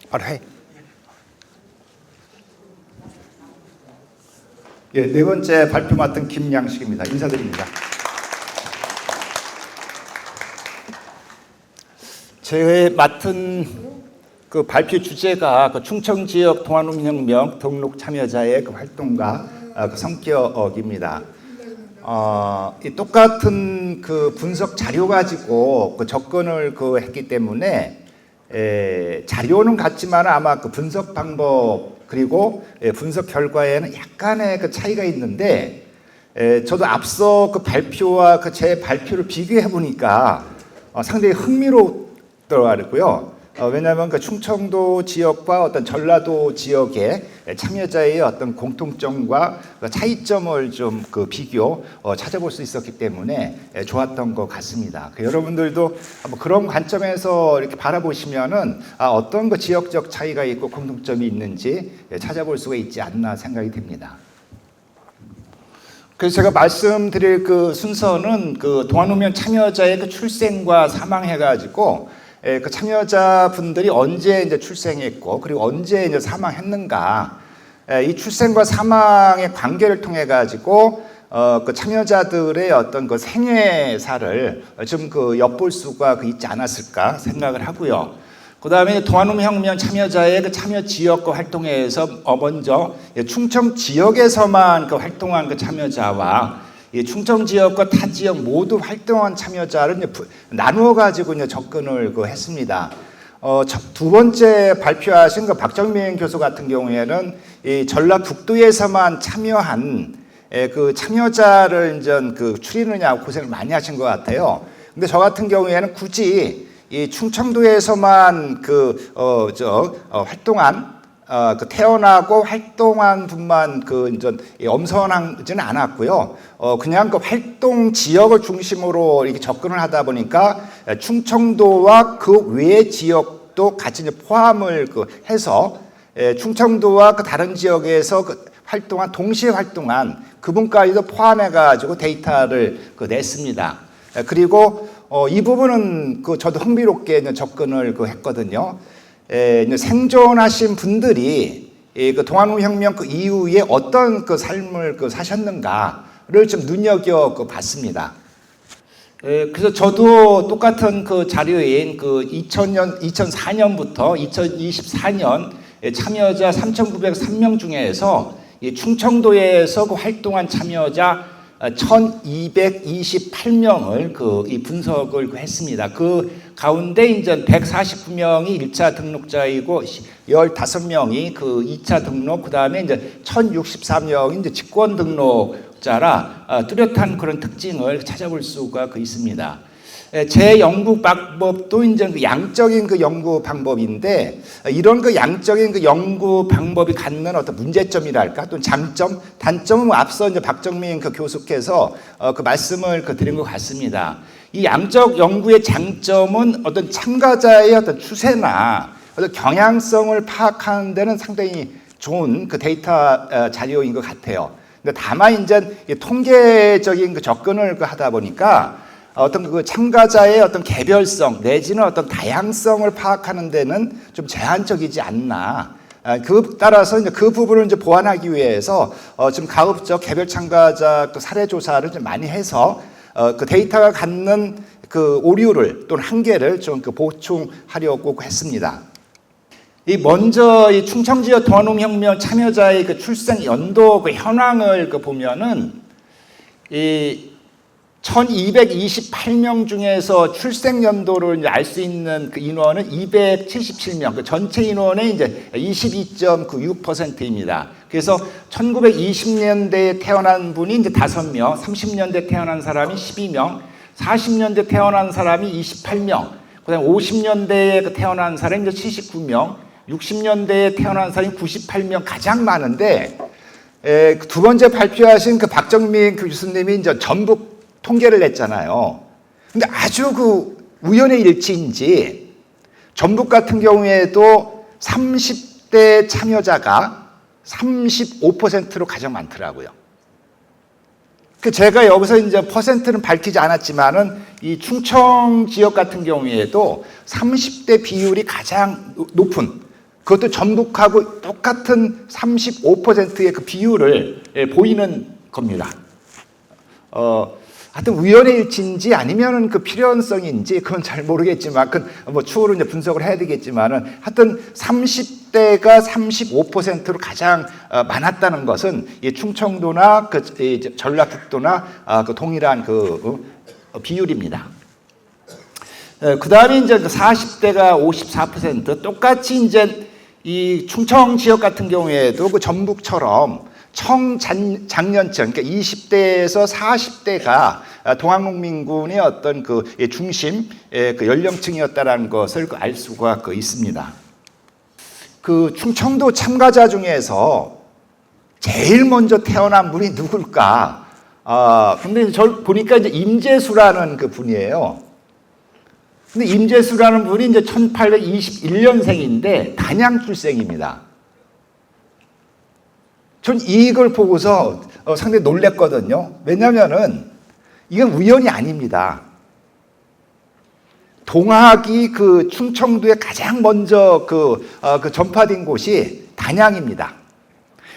바로 해. 예, 네 번째 발표 맡은 김양식입니다. 인사드립니다. 제 맡은 그 발표 주제가 그 충청 지역 동아농민혁명 등록 참여자의 그 활동과 그 성격입니다. 이 똑같은 그 분석 자료 가지고 그 접근을 했기 때문에 자료는 같지만 아마 그 분석 방법 그리고 분석 결과에는 약간의 그 차이가 있는데 저도 앞서 그 발표와 그 제 발표를 비교해 보니까 상당히 흥미롭더라고요. 왜냐하면 그 충청도 지역과 어떤 전라도 지역의 참여자의 어떤 공통점과 그 차이점을 좀 그 비교 찾아볼 수 있었기 때문에 좋았던 것 같습니다. 여러분들도 한번 그런 관점에서 이렇게 바라보시면은 어떤 그 지역적 차이가 있고 공통점이 있는지 찾아볼 수가 있지 않나 생각이 듭니다. 그래서 제가 말씀드릴 그 순서는 그 동아농민 참여자의 그 출생과 사망해가지고 그 참여자분들이 언제 이제 출생했고 그리고 언제 이제 사망했는가 이 출생과 사망의 관계를 통해 가지고 그 참여자들의 어떤 그 생애사를 좀 그 엿볼 수가 있지 않았을까 생각을 하고요. 그 다음에 동아농민혁명 참여자의 그 참여 지역과 활동에서 먼저 충청 지역에서만 그 활동한 그 참여자와 충청 지역과 타 지역 모두 활동한 참여자를 나누어 가지고 접근을 했습니다. 두 번째 발표하신 그 박정민 교수 같은 경우에는 이 전라북도에서만 참여한 그 참여자를 추리느냐고 고생을 많이 하신 것 같아요. 근데 저 같은 경우에는 굳이 이 충청도에서만 활동한 태어나고 활동한 분만 엄선하지는 않았고요. 그냥 그 활동 지역을 중심으로 이렇게 접근을 하다 보니까 충청도와 그 외 지역도 같이 포함을 해서 충청도와 그 다른 지역에서 동시에 활동한 그분까지도 포함해가지고 데이터를 냈습니다. 그리고 이 부분은 저도 흥미롭게 접근을 했거든요. 생존하신 분들이 그 동아농민혁명 이후에 어떤 삶을 사셨는가를 좀 눈여겨 봤습니다. 그래서 저도 똑같은 자료인 2004년부터 2024년 참여자 3,903명 중에서 충청도에서 활동한 참여자 1,228명을 이 분석을 했습니다. 그 가운데 이제 149명이 1차 등록자이고 15명이 2차 등록, 그 다음에 이제 1,064명이 이제 직권 등록자라 뚜렷한 그런 특징을 찾아볼 수가 있습니다. 제 연구 방법도 이제 양적인 연구 방법인데 이런 양적인 연구 방법이 갖는 어떤 문제점이랄까 또는 장점, 단점은 앞서 이제 박정민 교수께서 말씀을 드린 것 같습니다. 이 양적 연구의 장점은 어떤 참가자의 어떤 추세나 어떤 경향성을 파악하는 데는 상당히 좋은 데이터 자료인 것 같아요. 근데 다만 이제 통계적인 접근을 하다 보니까 어떤 참가자의 어떤 개별성 내지는 어떤 다양성을 파악하는 데는 좀 제한적이지 않나. 따라서 이제 그 부분을 보완하기 위해서 좀 가급적 개별 참가자 사례 조사를 좀 많이 해서 데이터가 갖는 오류를 또는 한계를 좀 보충하려고 했습니다. 먼저 이 충청 지역 동아농민혁명 참여자의 출생 연도 현황을 보면은 1,228명 중에서 출생 연도를 알 수 있는 인원은 277명, 전체 인원의 이제 22.96%입니다. 그래서 1920년대에 태어난 분이 이제 5명, 30년대 태어난 사람이 12명, 40년대 태어난 사람이 28명, 그다음에 50년대에 태어난 사람이 이제 79명, 60년대에 태어난 사람이 98명, 가장 많은데 두 번째 발표하신 박정민 교수님이 이제 전북 통계를 냈잖아요. 근데 아주 우연의 일치인지 전북 같은 경우에도 30대 참여자가 35%로 가장 많더라고요. 제가 여기서 이제 퍼센트는 밝히지 않았지만은 이 충청 지역 같은 경우에도 30대 비율이 가장 높은 그것도 전북하고 똑같은 35%의 그 비율을 보이는 겁니다. 하여튼 우연의 일치인지 아니면은 그 필연성인지 그건 잘 모르겠지만, 뭐 추후로 이제 분석을 해야 되겠지만은, 하여튼 30대가 35%로 가장 많았다는 것은 이 충청도나 그 전라북도나 그 동일한 그 비율입니다. 그 다음에 이제 그 40대가 54%, 똑같이 이제 이 충청 지역 같은 경우에도 그 전북처럼 청장년층, 그러니까 20대에서 40대가 동학농민군의 어떤 그 중심 그 연령층이었다라는 것을 알 수가 있습니다. 그 충청도 참가자 중에서 제일 먼저 태어난 분이 누굴까? 근데 저 보니까 이제 임재수라는 그 분이에요. 근데 임재수라는 분이 이제 1821년생인데 단양 출생입니다. 전 이걸 보고서 상당히 놀랬거든요. 왜냐면은 이건 우연이 아닙니다. 동학이 그 충청도에 가장 먼저 그 전파된 곳이 단양입니다.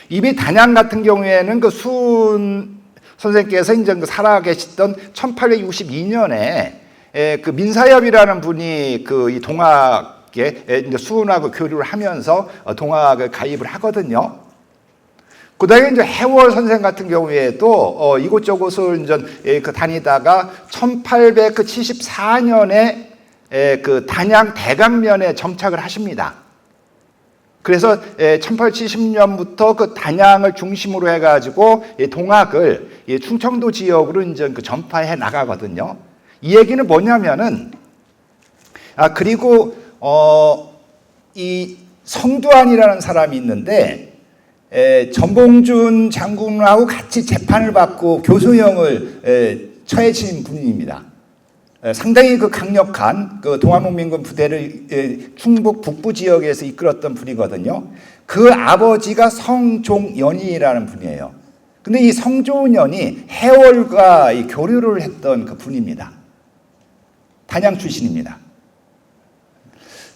이미 단양 같은 경우에는 그 수은 선생께서 이제 살아 계시던 1862년에 그 민사엽이라는 분이 그 이 동학에 이제 수은하고 교류를 하면서 동학을 가입을 하거든요. 그다음에 이제 해월 선생 같은 경우에도 이곳저곳을 이제 그 다니다가 1874년에 그 단양 대강면에 정착을 하십니다. 그래서 1870년부터 그 단양을 중심으로 해가지고 동학을 충청도 지역으로 이제 그 전파해 나가거든요. 이 얘기는 뭐냐면은 그리고 이 성두환이라는 사람이 있는데. 전봉준 장군하고 같이 재판을 받고 교수형을 처해진 분입니다. 상당히 그 강력한 그 동학농민군 부대를 충북 북부 지역에서 이끌었던 분이거든요. 그 아버지가 성종연이라는 분이에요. 근데 이 성종연이 해월과 이 교류를 했던 그 분입니다. 단양 출신입니다.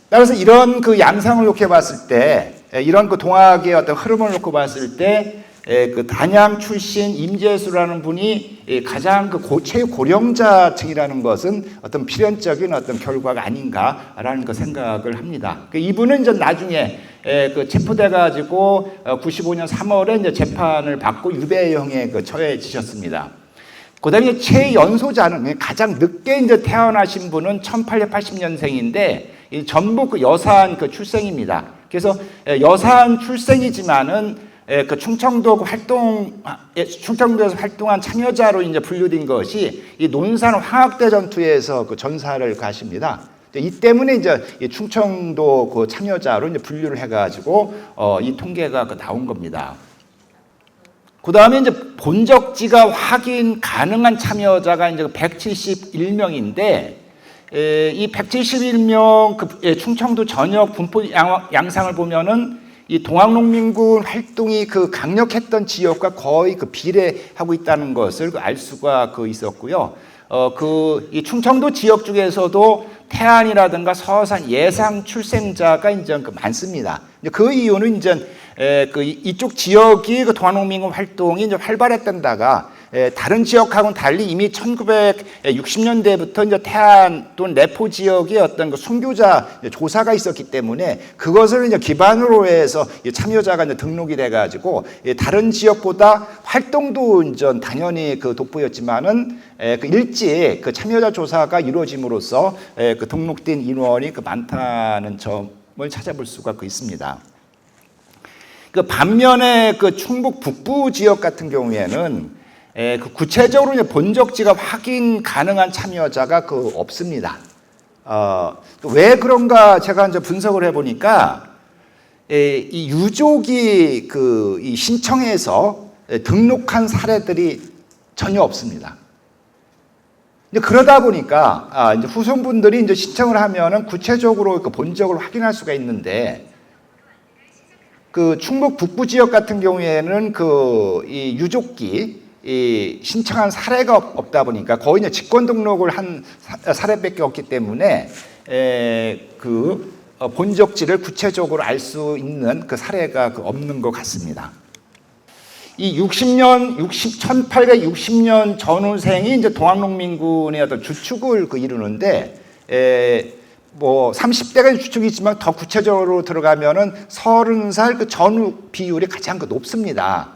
따라서 이런 그 양상을 놓고 봤을 때, 이런 그 동학의 어떤 흐름을 놓고 봤을 때, 그 단양 출신 임재수라는 분이 가장 그 최고령자층이라는 것은 어떤 필연적인 어떤 결과가 아닌가라는 그 생각을 합니다. 이분은 이제 나중에 그 체포돼가지고 95년 3월에 이제 재판을 받고 유배형에 그 처해지셨습니다. 그다음에 최연소자는 가장 늦게 이제 태어나신 분은 1880년생인데 전북 그 여산 그 출생입니다. 그래서 여산 출생이지만은 그 충청도에서 활동한 참여자로 이제 분류된 것이 이 논산 황학대 전투에서 그 전사를 가십니다. 이 때문에 이제 충청도 그 참여자로 이제 분류를 해가지고 이 통계가 나온 겁니다. 그 다음에 이제 본적지가 확인 가능한 참여자가 이제 171명인데. 이 171명 그 충청도 전역 분포 양상을 보면은 이 동학농민군 활동이 그 강력했던 지역과 거의 그 비례하고 있다는 것을 알 수가 있었고요. 이 충청도 지역 중에서도 태안이라든가 서산 예상 출생자가 이제 많습니다. 그 이유는 이제 이쪽 지역이 그 동학농민군 활동이 이제 활발했던 데가 다른 지역하고는 달리 이미 1960년대부터 이제 태안 또는 내포 지역의 어떤 그 순교자 조사가 있었기 때문에 그것을 이제 기반으로 해서 참여자가 이제 등록이 돼가지고 다른 지역보다 활동도 이제 당연히 그 돋보였지만은 그 일찍 그 참여자 조사가 이루어짐으로써 그 등록된 인원이 그 많다는 점을 찾아볼 수가 있습니다. 그 반면에 그 충북 북부 지역 같은 경우에는 그 구체적으로 본적지가 확인 가능한 참여자가 없습니다. 왜 그런가 제가 이제 분석을 해보니까 이 유족이 이 신청해서 등록한 사례들이 전혀 없습니다. 그러다 보니까 이제 후손분들이 이제 신청을 하면은 구체적으로 그 본적을 확인할 수가 있는데. 그 충북 북부 지역 같은 경우에는 이 유족기 신청한 사례가 없다 보니까 거의 이제 직권 등록을 한 사례밖에 없기 때문에 본적지를 구체적으로 알 수 있는 그 사례가 없는 것 같습니다. 이 1860년 전후생이 이제 동학농민군의 어떤 주축을 이루는데, 뭐 30대가 주축이지만 더 구체적으로 들어가면은 30살 그 전후 비율이 가장 높습니다.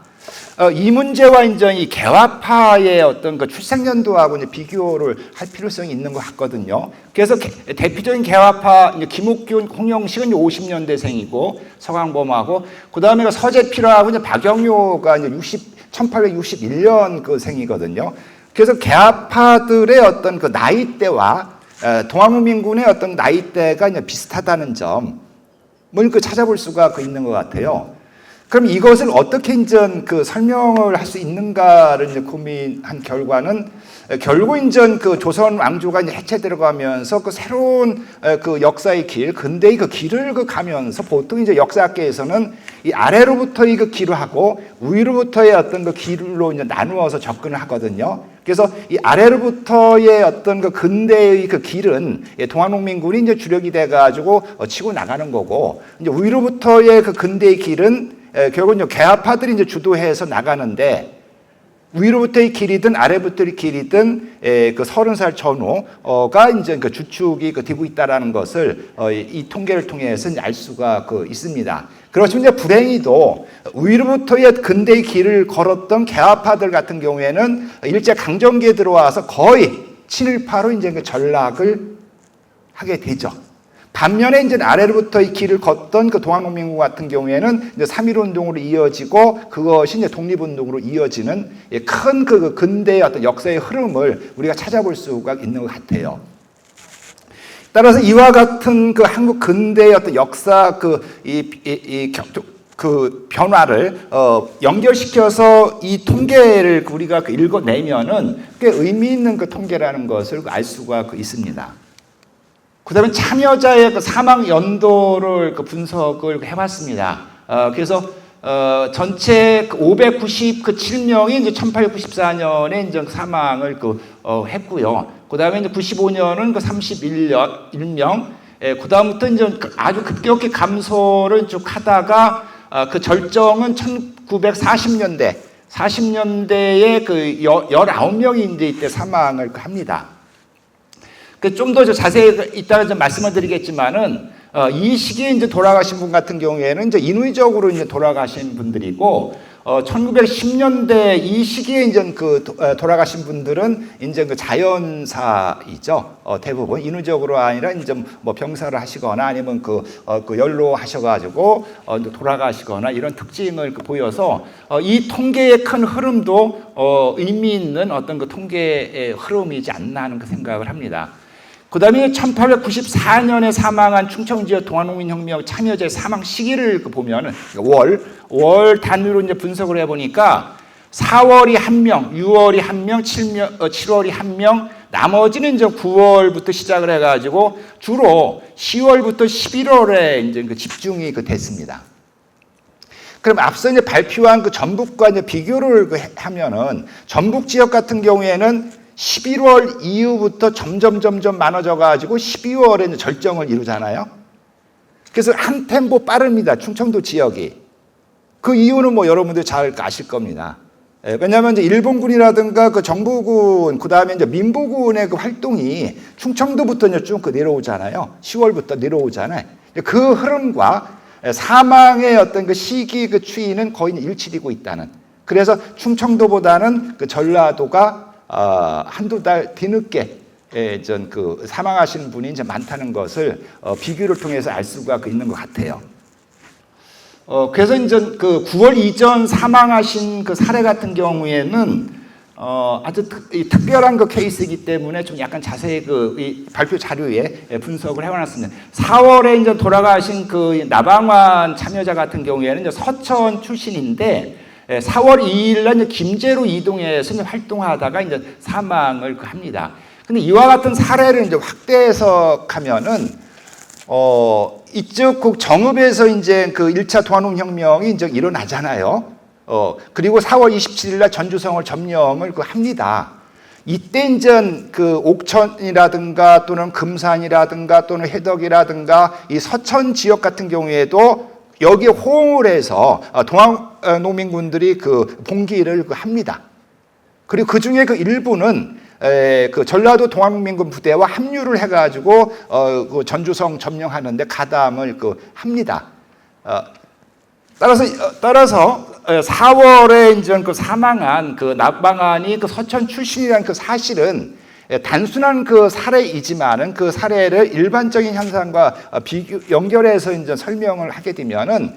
이 문제와 이제 이 개화파의 어떤 그 출생 연도하고 이제 비교를 할 필요성이 있는 것 같거든요. 그래서 대표적인 개화파 김옥균, 홍영식은 50년대생이고 서강범하고, 그 다음에 서재필하고 이제 박영효가 이제 1861년 그 생이거든요. 그래서 개화파들의 어떤 그 나이대와 동학농민군의 어떤 나이대가 이제 비슷하다는 점을 찾아볼 수가 있는 것 같아요. 그럼 이것을 어떻게 이제 설명을 할 수 있는가를 이제 고민한 결과는, 결국 이제 조선 왕조가 이제 해체되어가면서 새로운 역사의 길, 근대의 길을 가면서 보통 이제 역사학계에서는 이 아래로부터의 길을 하고 위로부터의 어떤 길로 이제 나누어서 접근을 하거든요. 그래서 이 아래로부터의 어떤 근대의 길은 동학농민군이 이제 주력이 돼가지고 치고 나가는 거고, 이제 위로부터의 근대의 길은 결국은 개화파들이 이제 주도해서 나가는데, 위로부터의 길이든 아래부터의 길이든 30살 전후가 이제 주축이 되고 있다라는 것을 이 통계를 통해서 알 수가 있습니다. 그렇지만 이제 불행히도 위로부터의 근대의 길을 걸었던 개화파들 같은 경우에는 일제 강점기에 들어와서 거의 친일파로 이제 전락을 하게 되죠. 반면에 이제 아래로부터 이 길을 걷던 동학농민군 같은 경우에는 이제 3.1운동으로 이어지고, 그것이 이제 독립운동으로 이어지는 큰 근대의 어떤 역사의 흐름을 우리가 찾아볼 수가 있는 것 같아요. 따라서 이와 같은 한국 근대의 어떤 역사 변화를 연결시켜서 이 통계를 우리가 읽어내면은 꽤 의미 있는 통계라는 것을 알 수가 있습니다. 그 다음에 참여자의 사망 연도를 분석을 해봤습니다. 그래서 전체 597명이 이제 1894년에 이제 사망을 했고요. 그 다음에 이제 95년은 31명, 그 다음부터 이제 아주 급격히 감소를 쭉 하다가 절정은 1940년대, 40년대에 19명이 이제 이때 사망을 합니다. 좀 더 자세히 이따가 좀 말씀을 드리겠지만은, 이 시기에 이제 돌아가신 분 같은 경우에는 이제 인위적으로 이제 돌아가신 분들이고, 1910년대 이 시기에 이제 돌아가신 분들은 이제 자연사이죠. 대부분 인위적으로 아니라 이제 뭐 병사를 하시거나 아니면 연로하셔가지고 돌아가시거나 이런 특징을 보여서 이 통계의 큰 흐름도 의미 있는 어떤 통계의 흐름이지 않나 하는 생각을 합니다. 그 다음에 1894년에 사망한 충청지역 동학농민혁명 참여자의 사망 시기를 보면은 월 단위로 이제 분석을 해보니까 4월이 1명, 6월이 1명, 7월이 1명, 나머지는 이제 9월부터 시작을 해가지고 주로 10월부터 11월에 이제 집중이 됐습니다. 그럼 앞서 이제 발표한 전북과 이제 비교를 하면은, 전북 지역 같은 경우에는 11월 이후부터 점점 많아져 가지고 12월에 이제 절정을 이루잖아요. 그래서 한 템포 빠릅니다. 충청도 지역이. 그 이유는 뭐 여러분들 잘 아실 겁니다. 왜냐하면 이제 일본군이라든가 정부군, 그 다음에 이제 민부군의 활동이 충청도부터 이제 쭉 내려오잖아요. 10월부터 내려오잖아요. 그 흐름과 사망의 어떤 시기 추이는 거의 일치되고 있다는. 그래서 충청도보다는 전라도가 한두 달 뒤늦게 사망하시는 분이 이제 많다는 것을 비교를 통해서 알 수가 있는 것 같아요. 그래서 이제 9월 이전 사망하신 사례 같은 경우에는 아주 특별한 케이스이기 때문에 좀 약간 자세히 이 발표 자료에 분석을 해놨습니다. 4월에 이제 돌아가신 나방완 참여자 같은 경우에는 이제 서천 출신인데, 4월 2일 날 김제로 이동해서 활동하다가 이제 사망을 합니다. 근데 이와 같은 사례를 이제 확대 해석하면은, 이쪽 정읍에서 이제 1차 동학농혁명이 이제 일어나잖아요. 그리고 4월 27일 날 전주성을 점령을 합니다. 이때 이제 그 옥천이라든가 또는 금산이라든가 또는 해덕이라든가 이 서천 지역 같은 경우에도 여기에 호응을 해서 동학농민군들이 그 봉기를 합니다. 그리고 그 중에 그 일부는 그 전라도 동학민군 부대와 합류를 해가지고 그 전주성 점령하는데 가담을 합니다. 따라서 4월에 이제 그 사망한 그 낙방안이 그 서천 출신이라는 그 사실은 단순한 그 사례이지만은 그 사례를 일반적인 현상과 연결해서 이제 설명을 하게 되면은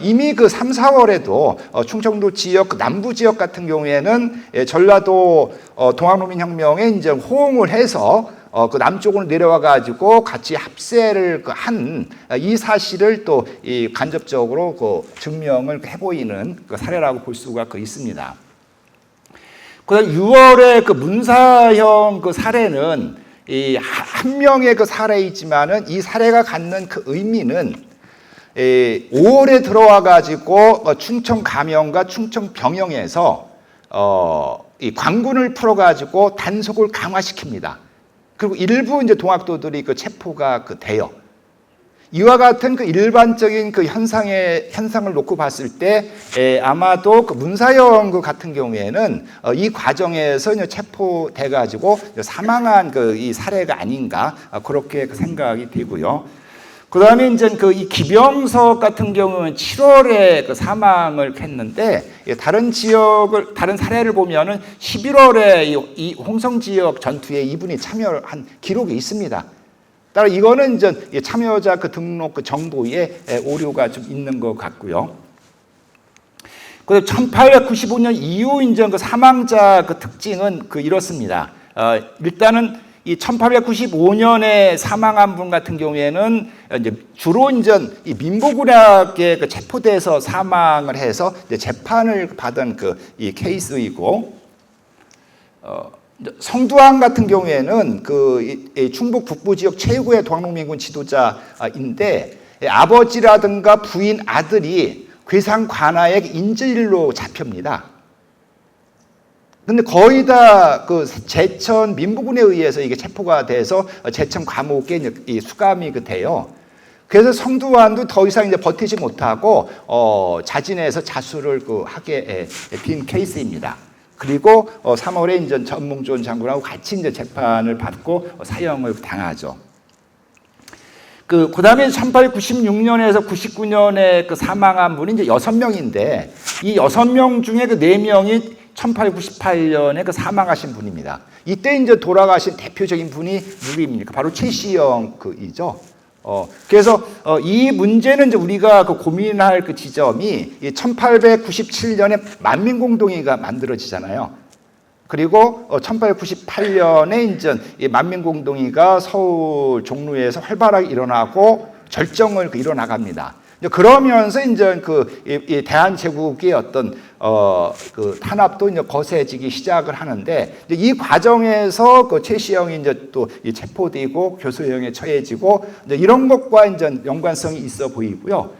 이미 그 3, 4월에도 충청도 지역 그 남부 지역 같은 경우에는 전라도 동학농민혁명에 이제 호응을 해서 그 남쪽으로 내려와 가지고 같이 합세를 한 이 사실을 또 이 간접적으로 그 증명을 해보이는 그 사례라고 볼 수가 있습니다. 그다음 6월에 그 문사형 그 사례는 이 한 명의 그 사례이지만은 이 사례가 갖는 그 의미는 5월에 들어와 가지고 충청 감영과 충청 병영에서 이 관군을 풀어 가지고 단속을 강화시킵니다. 그리고 일부 이제 동학도들이 그 체포가 돼요. 이와 같은 그 일반적인 그 현상을 놓고 봤을 때 아마도 그 문사형 그 같은 경우에는 이 과정에서 이제 체포돼 가지고 사망한 그 이 사례가 아닌가 그렇게 생각이 되고요. 그 다음에 이제 그 이 기병석 같은 경우는 7월에 그 사망을 했는데 다른 사례를 보면은 11월에 이 홍성 지역 전투에 이분이 참여한 기록이 있습니다. 따라 이거는 이제 참여자 그 등록 그 정보에 오류가 좀 있는 것 같고요. 그리고 1895년 이후 이제 그 사망자 그 특징은 이렇습니다. 일단은 이 1895년에 사망한 분 같은 경우에는 이제 주로 이제 이 민보군락에 그 체포돼서 사망을 해서 이제 재판을 받은 이 케이스이고, 성두환 같은 경우에는 이 충북 북부 지역 최고의 동학농민군 지도자인데 아버지라든가 부인, 아들이 괴상 관아의 인질로 잡힙니다. 근데 거의 다 그 제천 민부군에 의해서 이게 체포가 돼서 제천 감옥에 이 수감이 돼요. 그래서 성두환도 더 이상 이제 버티지 못하고 자진해서 자수를 하게 빈 케이스입니다. 그리고 3월에 이제 전몽존 장군하고 같이 이제 재판을 받고 사형을 당하죠. 그다음에 1896년에서 99년에 그 사망한 분이 이제 6명인데 이 6명 중에 그 4명이 1898년에 그 사망하신 분입니다. 이때 이제 돌아가신 대표적인 분이 누구입니까? 바로 최시영이죠. 그래서 이 문제는 이제 우리가 고민할 그 지점이 1897년에 만민공동회가 만들어지잖아요. 그리고 1898년에 이제 이 만민공동회가 서울 종로에서 활발하게 일어나고 절정을 일어나갑니다. 그러면서 이제 이 대한제국의 어떤 그 탄압도 이제 거세지기 시작을 하는데 이 과정에서 최시영이 이제 또 체포되고 교수형에 처해지고 이제 이런 것과 이제 연관성이 있어 보이고요.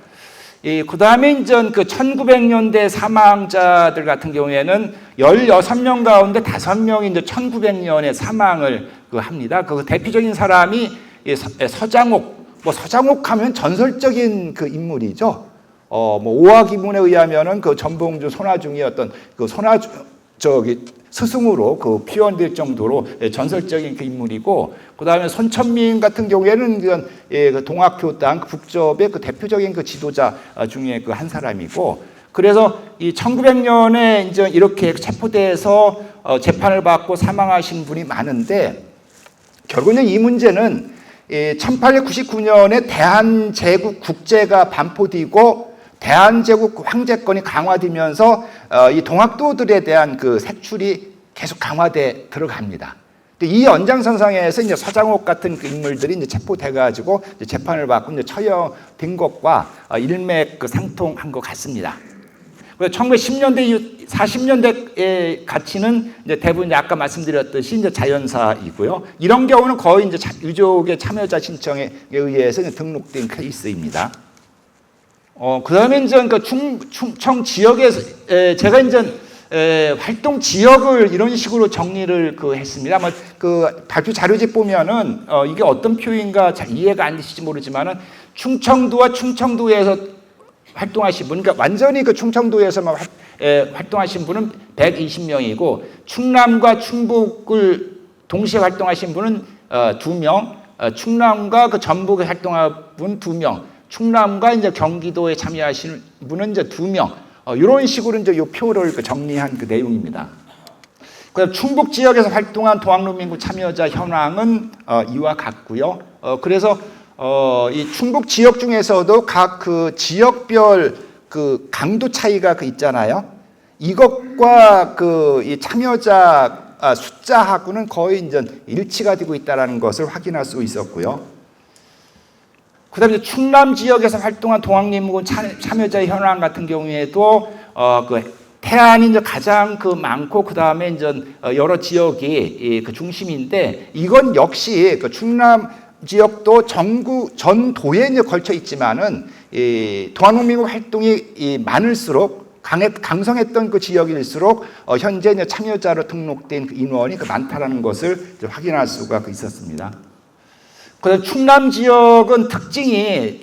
그 다음에 이제 1900년대 사망자들 같은 경우에는 16명 가운데 5명이 이제 1900년에 사망을 합니다. 그 대표적인 사람이 서장옥. 서장옥 하면 전설적인 인물이죠. 오화기문에 의하면은 전봉주 손아중이 어떤 스승으로 피원될 정도로 전설적인 인물이고, 그 다음에 손천민 같은 경우에는 동학교당 북접의 대표적인 지도자 중에 한 사람이고, 그래서 이 1900년에 이제 이렇게 체포돼서 재판을 받고 사망하신 분이 많은데, 결국은 이 문제는 1899년에 대한제국 국제가 반포되고 대한제국 황제권이 강화되면서 이 동학도들에 대한 색출이 계속 강화돼 들어갑니다. 이 연장선상에서 이제 서장옥 같은 인물들이 이제 체포돼가지고 재판을 받고 이제 처형된 것과 일맥상통한 것 같습니다. 1910년대, 40년대의 가치는 이제 대부분 아까 말씀드렸듯이 이제 자연사이고요. 이런 경우는 거의 이제 유족의 참여자 신청에 의해서 등록된 케이스입니다. 그 다음에 이제 충청 지역에서 제가 이제 활동 지역을 이런 식으로 정리를 했습니다. 아마 그 발표 자료집 보면은 이게 어떤 표인가 잘 이해가 안 되실지 모르지만은 충청도와 충청도에서 활동하신 분, 그러니까 완전히 그 충청도에서만 활동하신 분은 120명이고 충남과 충북을 동시에 활동하신 분은 2명, 충남과 그 전북에 활동한 분 2명, 충남과 이제 경기도에 참여하신 분은 이제 2명. 이런 식으로 이제 이 표를 정리한 그 내용입니다. 그다음 충북 지역에서 활동한 동학농민군 참여자 현황은 이와 같고요. 그래서 이 충북 지역 중에서도 각 그 지역별 그 강도 차이가 있잖아요. 이것과 그 이 참여자 숫자하고는 거의 이제 일치가 되고 있다는 것을 확인할 수 있었고요. 그다음에 충남 지역에서 활동한 동학농민군 참여자 현황 같은 경우에도 그 태안이 이제 가장 많고 그다음에 이제 여러 지역이 그 중심인데 이건 역시 그 충남 지역도 전도에 이제 걸쳐 있지만은 이 동학농민군 활동이 많을수록 강성했던 그 지역일수록 현재 이제 참여자로 등록된 그 인원이 많다라는 것을 확인할 수가 있었습니다. 그래서 충남 지역은 특징이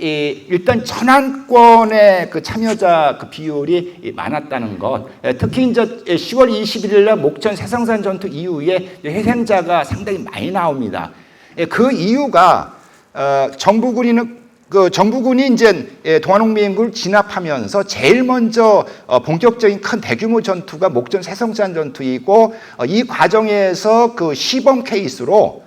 일단 천안권의 그 참여자 그 비율이 많았다는 것. 특히 이제 10월 21일 날 목천 새성산 전투 이후에 희생자가 상당히 많이 나옵니다. 그 이유가 정부군이 이제 동학농민군을 진압하면서 제일 먼저 본격적인 큰 대규모 전투가 목전 새성산 전투이고 이 과정에서 그 시범 케이스로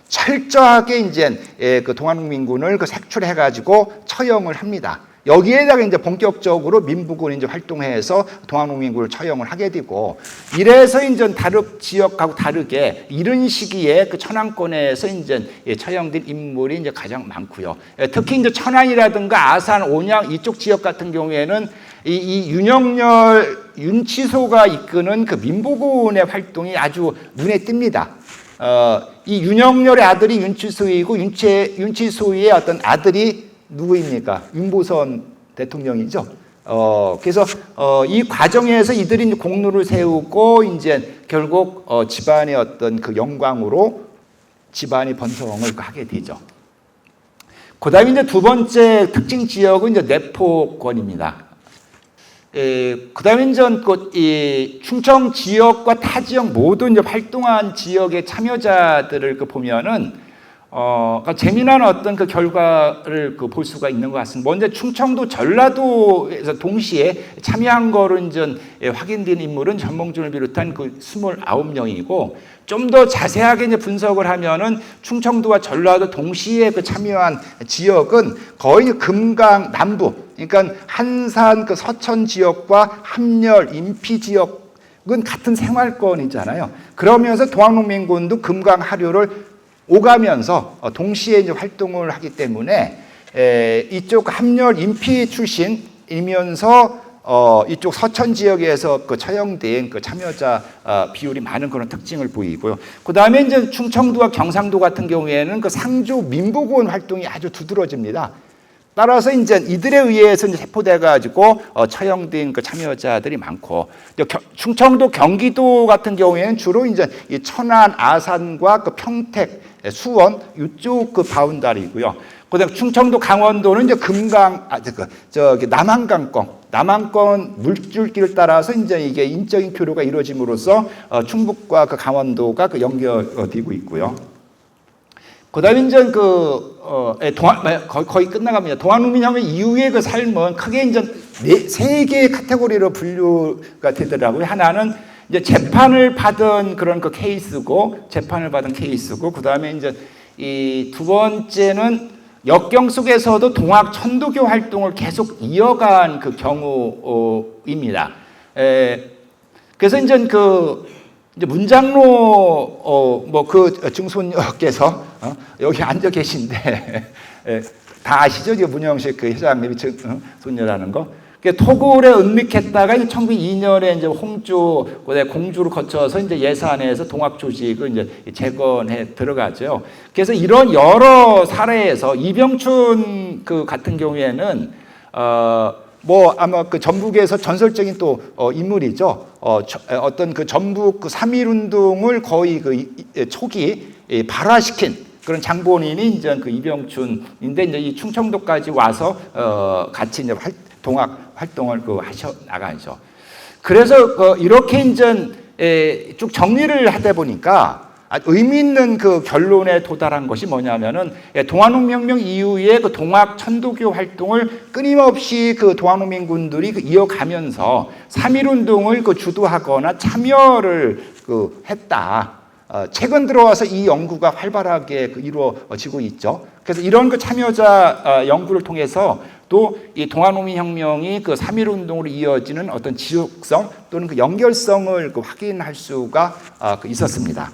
철저하게 이제 그 동학농민군을 색출해가지고 처형을 합니다. 여기에다가 이제 본격적으로 민부군이 이제 활동해서 동학농민군을 처형을 하게 되고 이래서 이제 다른 지역하고 다르게 이런 시기에 그 천안권에서 이제 처형된 인물이 이제 가장 많고요. 특히 이제 천안이라든가 아산, 온양 이쪽 지역 같은 경우에는 이 윤영열, 윤치소가 이끄는 그 민부군의 활동이 아주 눈에 띕니다. 이 윤영열의 아들이 윤치소이고 윤치소의 어떤 아들이 누구입니까? 윤보선 대통령이죠. 그래서 이 과정에서 이들이 이제 공로를 세우고 이제 결국 집안의 어떤 그 영광으로 집안이 번성을 하게 되죠. 그다음에 이제 두 번째 특징 지역은 이제 내포권입니다. 그다음에 이제 이 충청 지역과 타 지역 모두 이제 활동한 지역의 참여자들을 보면은 재미난 어떤 그 결과를 볼 수가 있는 것 같습니다. 먼저 충청도 전라도에서 동시에 참여한 거로 이제 확인된 인물은 전몽준을 비롯한 그 29명이고 좀 더 자세하게 이제 분석을 하면은 충청도와 전라도 동시에 그 참여한 지역은 거의 금강 남부, 그러니까 한산 그 서천 지역과 함열 인피 지역은 같은 생활권이잖아요. 그러면서 동학농민군도 금강 하류를 오가면서 동시에 이제 활동을 하기 때문에 이쪽 함열 인피 출신이면서 이쪽 서천 지역에서 그 처형된 그 참여자 비율이 많은 그런 특징을 보이고요. 그 다음에 이제 충청도와 경상도 같은 경우에는 그 상주 민부군 활동이 아주 두드러집니다. 따라서 이제 이들에 의해서 이제 세포돼가지고 처형된 그 참여자들이 많고, 충청도, 경기도 같은 경우에는 주로 이제 이 천안, 아산과 그 평택, 수원 이쪽 그 바운다리고요. 그다음 충청도, 강원도는 이제 금강, 남한강 물줄기를 따라서 이제 이게 인적인 교류가 이루어짐으로써 충북과 그 강원도가 그 연결되고 있고요. 그다음에 이제 거의 끝나갑니다. 동학농민혁명 이후의 그 삶은 크게 이제 세 개의 카테고리로 분류가 되더라고요. 하나는 이제 재판을 받은 그런 그 케이스고, 그다음에 이제 이 두 번째는 역경 속에서도 동학 천도교 활동을 계속 이어간 그 경우입니다. 그래서 이제 이제 문장로 그 증손녀께서 여기 앉아 계신데 다 아시죠? 문영식 그 회장님이 손녀라는 거. 토굴에 은닉했다가 1902년에 이제 홍주 공주를 거쳐서 이제 예산에서 동학 조직을 이제 재건해 들어가죠. 그래서 이런 여러 사례에서 이병춘 그 같은 경우에는 뭐 아마 그 전북에서 전설적인 또 인물이죠. 어떤 그 전북 그 3.1운동을 거의 그 초기 발화시킨 그런 장본인이 이제 그 이병춘인데 이제 이 충청도까지 와서 같이 이제 동학 활동을 그 하셔 나가죠. 그래서 이렇게 이제 쭉 정리를 하다 보니까 의미 있는 그 결론에 도달한 것이 뭐냐면은 동아농민혁명 이후에 그 동학 천도교 활동을 끊임없이 그 동아농민군들이 이어가면서 3.1운동을 그 주도하거나 참여를 했다. 최근 들어와서 이 연구가 활발하게 이루어지고 있죠. 그래서 이런 그 참여자 연구를 통해서 또 이 동아농민혁명이 그 3.1운동으로 이어지는 어떤 지속성 또는 그 연결성을 확인할 수가 있었습니다.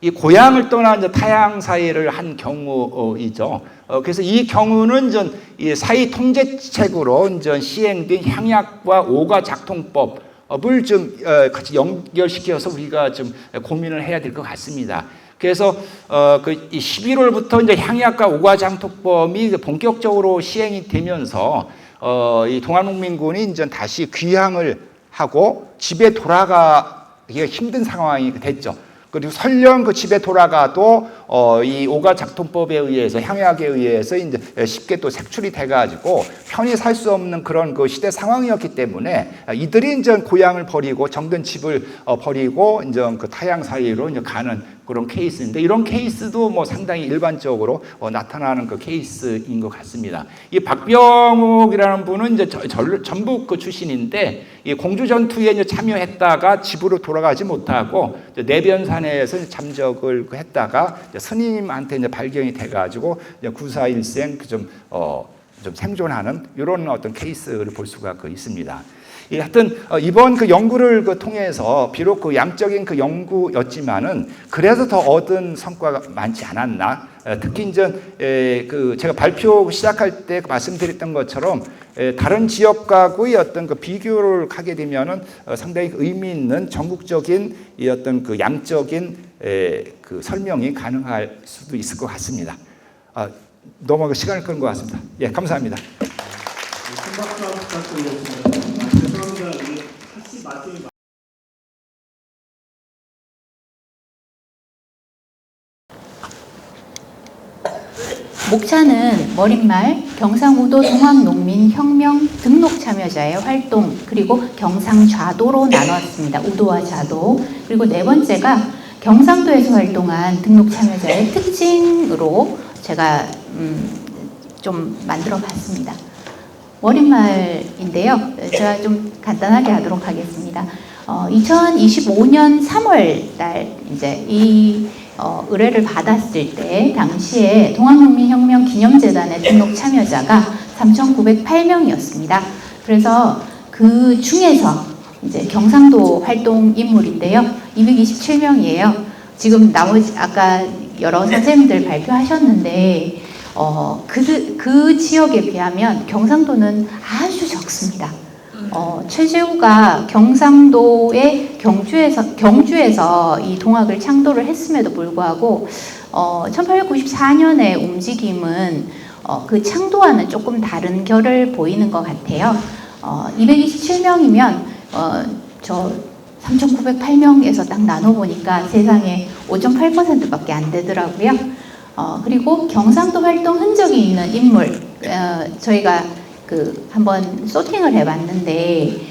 이 고향을 떠나 이제 타향 사회를 한 경우이죠. 그래서 이 경우는 이 사회 통제책으로 시행된 향약과 오가 작통법을 좀 같이 연결시켜서 우리가 좀 고민을 해야 될 것 같습니다. 그래서 그 11월부터 이제 향약과 오가 작통법이 본격적으로 시행이 되면서 이 동아농민군이 이제 다시 귀향을 하고 집에 돌아가기가 힘든 상황이 됐죠. 그리고 설령 그 집에 돌아가도 이 오가 작통법에 의해서 향약에 의해서 이제 쉽게 또 색출이 돼가지고 편히 살 수 없는 그런 그 시대 상황이었기 때문에 이들이 이제 고향을 버리고 정든 집을 버리고 이제 그 타향 사이로 이제 가는 그런 케이스인데 이런 케이스도 뭐 상당히 일반적으로 나타나는 그 케이스인 것 같습니다. 이 박병욱이라는 분은 이제 전북 그 출신인데 이 공주 전투에 이제 참여했다가 집으로 돌아가지 못하고 내변산에서 잠적을 했다가 스님한테 이제 발견이 돼가지고 구사일생 좀 생존하는 이런 어떤 케이스를 볼 수가 있습니다. 하여튼 이번 그 연구를 통해서 비록 그 양적인 그 연구였지만은 그래서 더 얻은 성과가 많지 않았나. 특히 이제 제가 발표 시작할 때 말씀드렸던 것처럼 다른 지역과의 어떤 그 비교를 하게 되면은 상당히 의미 있는 전국적인 이 어떤 그 양적인 그 설명이 가능할 수도 있을 것 같습니다. 너무 시간을 끄는 것 같습니다. 예, 감사합니다. 목차는 머릿말, 경상우도 동학농민혁명 등록 참여자의 활동, 그리고 경상좌도로 나눴습니다. 우도와 좌도. 그리고 네 번째가 경상도에서 활동한 등록 참여자의 특징으로 제가 좀 만들어 봤습니다. 머릿말인데요. 제가 좀 간단하게 하도록 하겠습니다. 2025년 3월 달 이제 이 의뢰를 받았을 때 당시에 동학농민혁명 기념재단의 등록 참여자가 3,908명이었습니다. 그래서 그 중에서 이제 경상도 활동 인물인데요. 227명이에요. 지금 나머지 아까 여러 선생님들 발표하셨는데 그 지역에 비하면 경상도는 아주 적습니다. 최재우가 경상도의 경주에서 이 동학을 창도를 했음에도 불구하고 1894년의 움직임은 그 창도와는 조금 다른 결을 보이는 것 같아요. 227명이면 저 3,908명에서 딱 나눠보니까 세상에 5.8%밖에 안 되더라고요. 그리고 경상도 활동 흔적이 있는 인물, 저희가 한번 소팅을 해봤는데,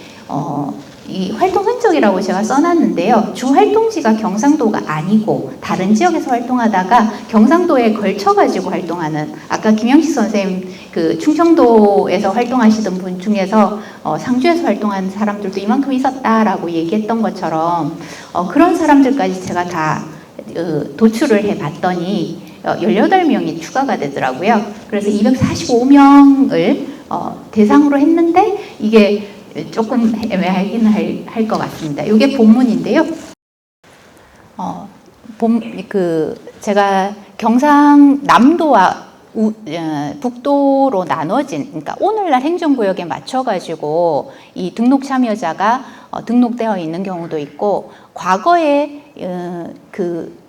이 활동 흔적이라고 제가 써놨는데요. 주 활동지가 경상도가 아니고 다른 지역에서 활동하다가 경상도에 걸쳐가지고 활동하는, 아까 김영식 선생님 충청도에서 활동하시던 분 중에서 상주에서 활동하는 사람들도 이만큼 있었다라고 얘기했던 것처럼 그런 사람들까지 제가 다 도출을 해봤더니 18명이 추가가 되더라고요. 그래서 245명을 대상으로 했는데 이게 조금 애매하긴 할 것 같습니다. 이게 본문인데요. 제가 경상남도와 북도로 나눠진, 그러니까 오늘날 행정구역에 맞춰가지고 이 등록 참여자가 등록되어 있는 경우도 있고, 과거에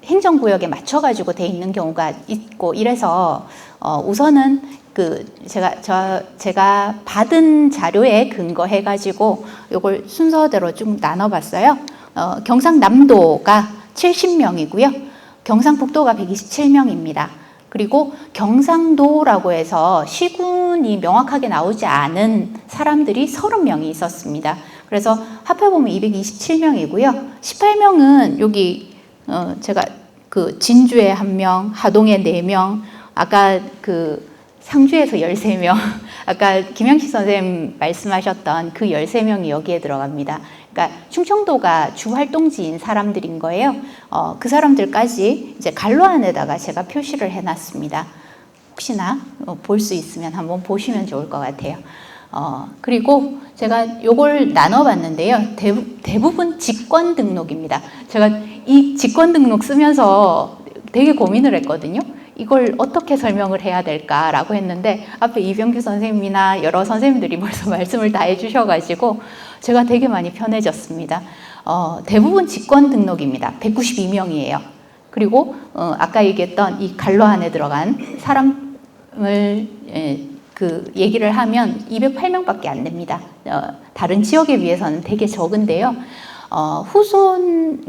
행정구역에 맞춰가지고 돼 있는 경우가 있고 이래서 우선은 제가 받은 자료에 근거해가지고 요걸 순서대로 쭉 나눠봤어요. 경상남도가 70명이고요. 경상북도가 127명입니다. 그리고 경상도라고 해서 시군이 명확하게 나오지 않은 사람들이 30명이 있었습니다. 그래서 합해보면 227명이고요. 18명은 여기 제가 진주에 1명, 하동에 4명, 아까 상주에서 13명, 아까 김영식 선생님 말씀하셨던 그 13명이 여기에 들어갑니다. 그러니까 충청도가 주 활동지인 사람들인 거예요. 그 사람들까지 이제 갈로 안에다가 제가 표시를 해놨습니다. 혹시나 볼 수 있으면 한번 보시면 좋을 것 같아요. 그리고 제가 요걸 나눠봤는데요. 대부분 직권 등록입니다. 제가 이 직권 등록 쓰면서 되게 고민을 했거든요. 이걸 어떻게 설명을 해야 될까라고 했는데 앞에 이병규 선생님이나 여러 선생님들이 벌써 말씀을 다 해주셔가지고 제가 되게 많이 편해졌습니다. 대부분 직권 등록입니다. 192명이에요. 그리고 아까 얘기했던 이 갈로 안에 들어간 사람을 얘기를 하면 208명밖에 안 됩니다. 다른 지역에 비해서는 되게 적은데요.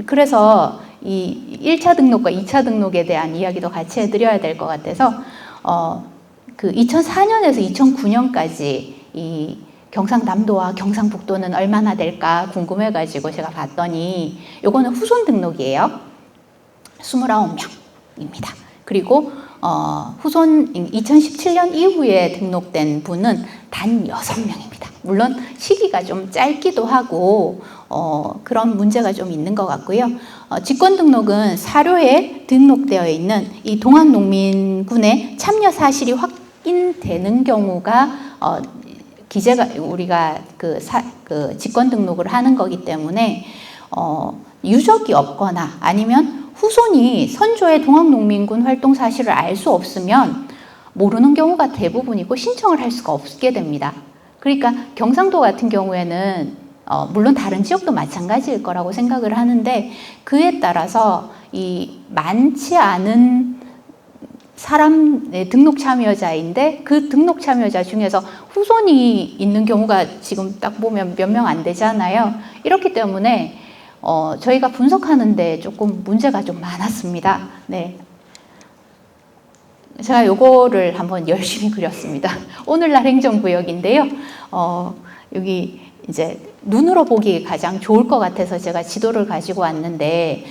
그래서 이 1차 등록과 2차 등록에 대한 이야기도 같이 해드려야 될 것 같아서 2004년에서 2009년까지 이 경상남도와 경상북도는 얼마나 될까 궁금해가지고 제가 봤더니 요거는 후손 등록이에요. 29명입니다. 그리고 후손 2017년 이후에 등록된 분은 단 6명입니다. 물론 시기가 좀 짧기도 하고 그런 문제가 좀 있는 것 같고요. 직권 등록은 사료에 등록되어 있는 이 동학농민군의 참여 사실이 확인되는 경우가 기재가 우리가 직권 등록을 하는 거기 때문에 유적이 없거나 아니면 후손이 선조의 동학농민군 활동 사실을 알 수 없으면 모르는 경우가 대부분이고 신청을 할 수가 없게 됩니다. 그러니까 경상도 같은 경우에는 물론 다른 지역도 마찬가지일 거라고 생각을 하는데 그에 따라서 이 많지 않은 사람의 등록 참여자인데 그 등록 참여자 중에서 후손이 있는 경우가 지금 딱 보면 몇 명 안 되잖아요. 이렇기 때문에 저희가 분석하는데 조금 문제가 좀 많았습니다. 네. 제가 요거를 한번 열심히 그렸습니다. 오늘날 행정구역인데요. 여기 이제 눈으로 보기 가장 좋을 것 같아서 제가 지도를 가지고 왔는데,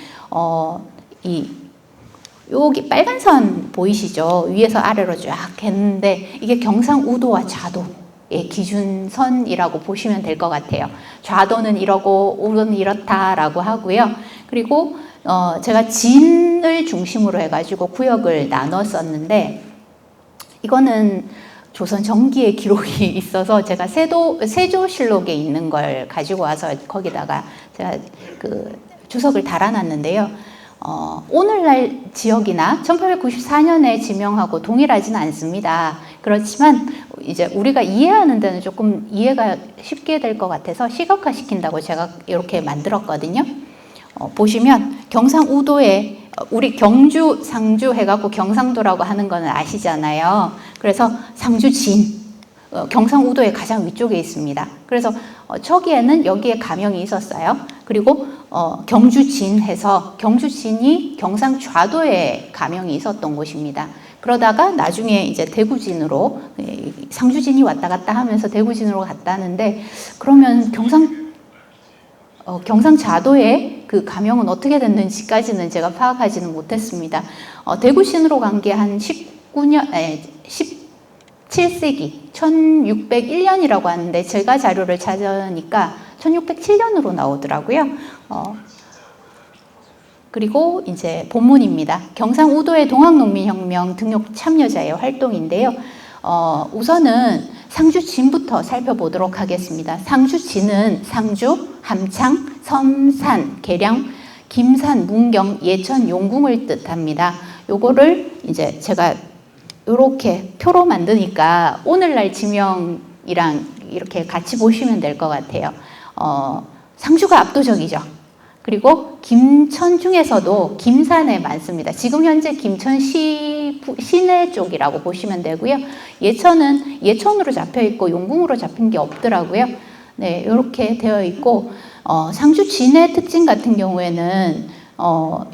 여기 빨간 선 보이시죠? 위에서 아래로 쫙 했는데, 이게 경상우도와 좌도의 기준선이라고 보시면 될 것 같아요. 좌도는 이러고 우도는 이렇다라고 하고요. 그리고 제가 진을 중심으로 해가지고 구역을 나눴었는데 이거는 조선 전기의 기록이 있어서 제가 세조실록에 있는 걸 가지고 와서 거기다가 제가 주석을 달아놨는데요. 오늘날 지역이나 1894년에 지명하고 동일하지는 않습니다. 그렇지만 이제 우리가 이해하는 데는 조금 이해가 쉽게 될 것 같아서 시각화 시킨다고 제가 이렇게 만들었거든요. 보시면 경상우도에 우리 경주, 상주 해갖고 경상도라고 하는 거는 아시잖아요. 그래서 상주진, 경상우도의 가장 위쪽에 있습니다. 그래서 저기에는 여기에 가명이 있었어요. 그리고 경주진 해서 경주진이 경상좌도에 가명이 있었던 곳입니다. 그러다가 나중에 이제 대구진으로 상주진이 왔다 갔다 하면서 대구진으로 갔다는데 그러면 경상좌도의 그 가명은 어떻게 됐는지까지는 제가 파악하지는 못했습니다. 대구신으로 간 게 한 17세기 1601년이라고 하는데 제가 자료를 찾으니까 1607년으로 나오더라고요. 그리고 이제 본문입니다. 경상우도의 동학농민혁명 등록 참여자의 활동인데요. 우선은 상주진부터 살펴보도록 하겠습니다. 상주진은 상주, 함창, 섬산, 계량, 김산, 문경, 예천, 용궁을 뜻합니다. 요거를 이제 제가 이렇게 표로 만드니까 오늘날 지명이랑 이렇게 같이 보시면 될 것 같아요. 상주가 압도적이죠. 그리고 김천 중에서도 김산에 많습니다. 지금 현재 김천 시내 쪽이라고 보시면 되고요. 예천은 예천으로 잡혀 있고 용궁으로 잡힌 게 없더라고요. 네, 이렇게 되어 있고 상주 진해 특징 같은 경우에는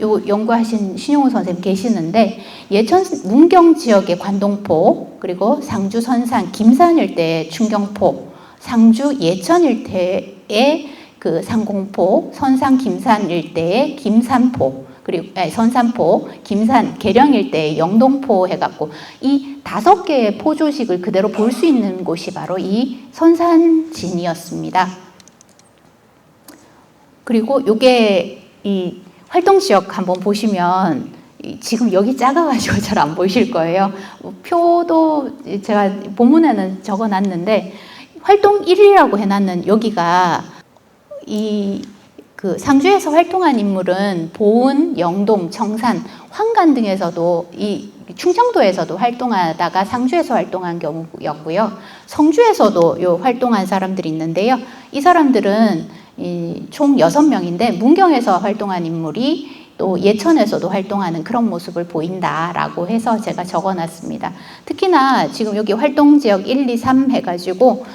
요 연구하신 신용호 선생님 계시는데 예천 문경 지역의 관동포, 그리고 상주 선산 김산 일대의 충경포, 상주 예천 일대의 그 상공포, 선산 김산 일대의 김산포, 그리고 선산포, 김산 계령 일대의 영동포 해갖고 이 5개의 포조식을 그대로 볼 수 있는 곳이 바로 이 선산진이었습니다. 그리고 요게 이 활동 지역 한번 보시면 지금 여기 작아가지고 잘 안 보이실 거예요. 표도 제가 본문에는 적어놨는데 활동 1이라고 해놨는 여기가 그 상주에서 활동한 인물은 보은, 영동, 청산, 황간 등에서도 이 충청도에서도 활동하다가 상주에서 활동한 경우였고요. 성주에서도 요 활동한 사람들이 있는데요. 이 사람들은 총 6명인데 문경에서 활동한 인물이 또 예천에서도 활동하는 그런 모습을 보인다라고 해서 제가 적어놨습니다. 특히나 지금 여기 활동지역 1, 2, 3 해가지고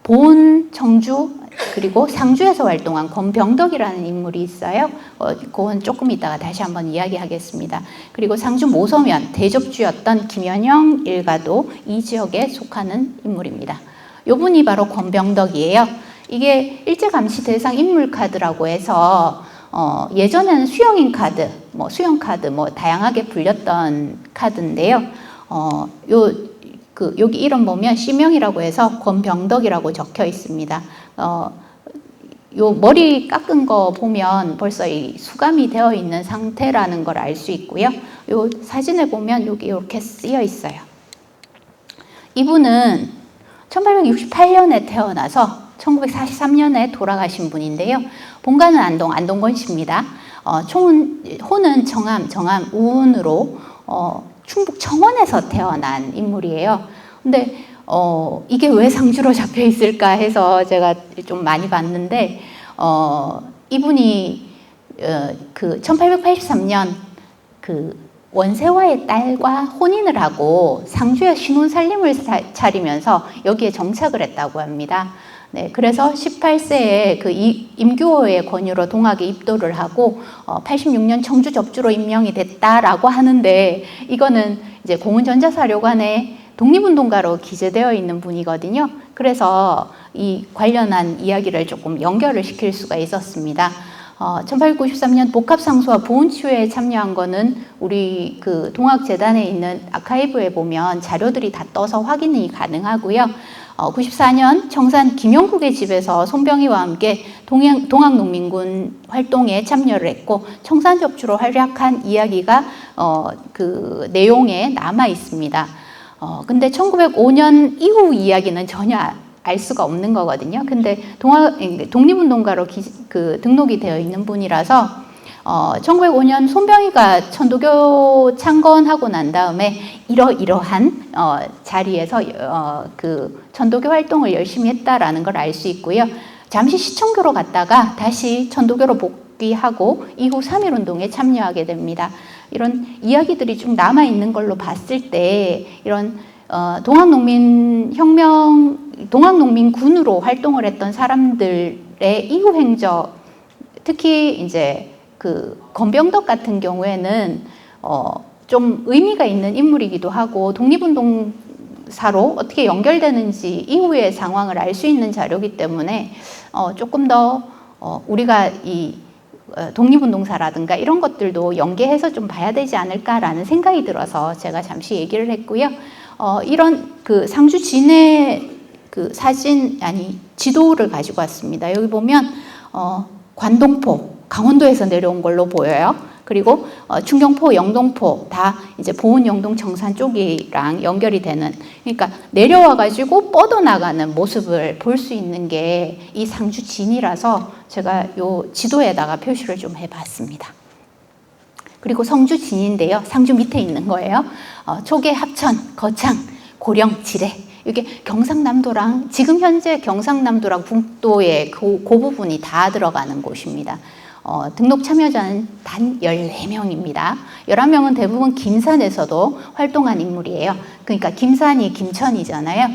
보은, 청주, 그리고 상주에서 활동한 권병덕이라는 인물이 있어요. 그건 조금 이따가 다시 한번 이야기하겠습니다. 그리고 상주 모서면 대접주였던 김현영 일가도 이 지역에 속하는 인물입니다. 이분이 바로 권병덕이에요. 이게 일제감시 대상 인물 카드라고 해서 예전에는 수용인 카드, 수용 카드, 다양하게 불렸던 카드인데요. 여기 이름 보면 시명이라고 해서 권병덕이라고 적혀 있습니다. 요 머리 깎은 거 보면 벌써 이 수감이 되어 있는 상태라는 걸 알 수 있고요. 요 사진에 보면 여기 이렇게 쓰여 있어요. 이분은 1868년에 태어나서 1943년에 돌아가신 분인데요. 본가는 안동권 씨입니다. 호는 정암, 우운으로 충북 청원에서 태어난 인물이에요. 근데 이게 왜 상주로 잡혀 있을까 해서 제가 좀 많이 봤는데 이분이 그 1883년 그 원세화의 딸과 혼인을 하고 상주에 신혼살림을 차리면서 여기에 정착을 했다고 합니다. 네, 그래서 18세에 그 임규호의 권유로 동학에 입도를 하고 86년 청주 접주로 임명이 됐다라고 하는데 이거는 이제 공은전자사료관에 독립운동가로 기재되어 있는 분이거든요. 그래서 이 관련한 이야기를 조금 연결을 시킬 수가 있었습니다. 1893년 복합상수와 보훈치유에 참여한 거는 우리 그 동학재단에 있는 아카이브에 보면 자료들이 다 떠서 확인이 가능하고요. 94년 청산 김영국의 집에서 손병희와 함께 동학농민군 활동에 참여를 했고 청산접주로 활약한 이야기가 그 내용에 남아 있습니다. 근데 1905년 이후 이야기는 전혀 알 수가 없는 거거든요. 근데 독립운동가로 등록이 되어 있는 분이라서 1905년 손병희가 천도교 창건하고 난 다음에 이러한 자리에서 그 천도교 활동을 열심히 했다라는 걸 알 수 있고요. 잠시 시청교로 갔다가 다시 천도교로 복귀하고 이후 3.1운동에 참여하게 됩니다. 이런 이야기들이 좀 남아 있는 걸로 봤을 때 이런 동학농민군으로 활동을 했던 사람들의 이후 행적, 특히 이제 그 권병덕 같은 경우에는 좀 의미가 있는 인물이기도 하고 독립운동사로 어떻게 연결되는지 이후의 상황을 알 수 있는 자료이기 때문에 조금 더 우리가 이 독립운동사라든가 이런 것들도 연계해서 좀 봐야 되지 않을까라는 생각이 들어서 제가 잠시 얘기를 했고요. 이런 그 상주 진해 그 지도를 가지고 왔습니다. 여기 보면 관동포, 강원도에서 내려온 걸로 보여요. 그리고 충경포, 영동포 다 이제 보은, 영동, 청산 쪽이랑 연결이 되는, 그러니까 내려와 가지고 뻗어나가는 모습을 볼 수 있는 게 이 상주 진이라서 제가 요 지도에다가 표시를 좀 해봤습니다. 그리고 성주 진인데요. 상주 밑에 있는 거예요. 초계, 합천, 거창, 고령, 지뢰. 이게 경상남도랑 지금 현재 경상남도랑 북도의 그 부분이 다 들어가는 곳입니다. 등록 참여자는 단 14명입니다. 11명은 대부분 김산에서도 활동한 인물이에요. 그러니까 김산이 김천이잖아요.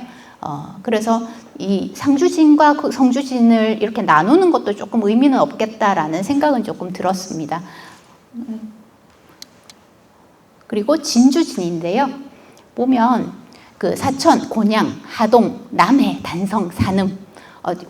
그래서 이 상주진과 그 성주진을 이렇게 나누는 것도 조금 의미는 없겠다라는 생각은 조금 들었습니다. 그리고 진주진인데요. 보면 그 사천, 곤양, 하동, 남해, 단성, 산음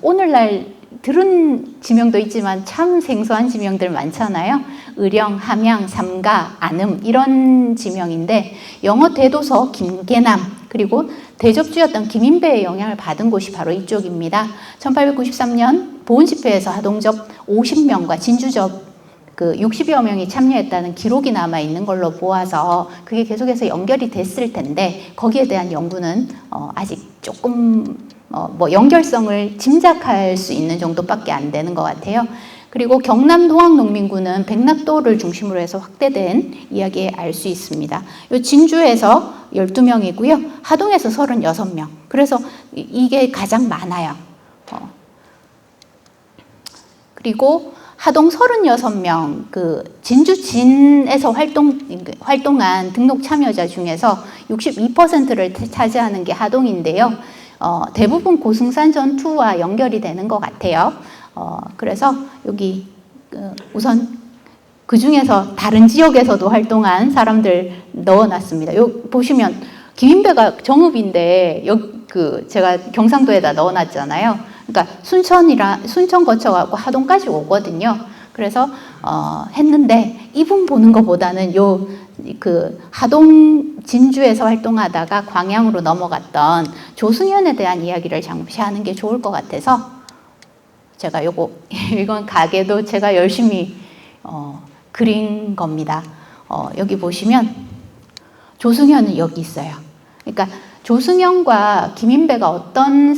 오늘날 들은 지명도 있지만 참 생소한 지명들 많잖아요. 의령, 함양, 삼가, 안음 이런 지명인데 영어 대도서 김계남 그리고 대접주였던 김인배의 영향을 받은 곳이 바로 이쪽입니다. 1893년 보훈집회에서 하동접 50명과 진주접 그 60여 명이 참여했다는 기록이 남아 있는 걸로 보아서 그게 계속해서 연결이 됐을 텐데 거기에 대한 연구는 아직 조금 뭐 연결성을 짐작할 수 있는 정도밖에 안 되는 것 같아요. 그리고 경남 동학농민군은 백납도를 중심으로 해서 확대된 이야기에 알 수 있습니다. 요 진주에서 12명이고요. 하동에서 36명. 그래서 이게 가장 많아요. 그리고 하동 36명, 그 진주진에서 활동한 등록 참여자 중에서 62%를 차지하는 게 하동인데요. 대부분 고승산 전투와 연결이 되는 것 같아요. 그래서 여기 우선 그 중에서 다른 지역에서도 활동한 사람들 넣어놨습니다. 여기 보시면 김인배가 정읍인데 제가 경상도에다 넣어놨잖아요. 그러니까 순천 거쳐가고 하동까지 오거든요. 그래서 했는데 이분 보는 것보다는 그 하동 진주에서 활동하다가 광양으로 넘어갔던 조승현에 대한 이야기를 잠시 하는 게 좋을 것 같아서 제가 이건 가게도 제가 열심히 그린 겁니다. 여기 보시면 조승현은 여기 있어요. 그러니까 조승현과 김인배가 어떤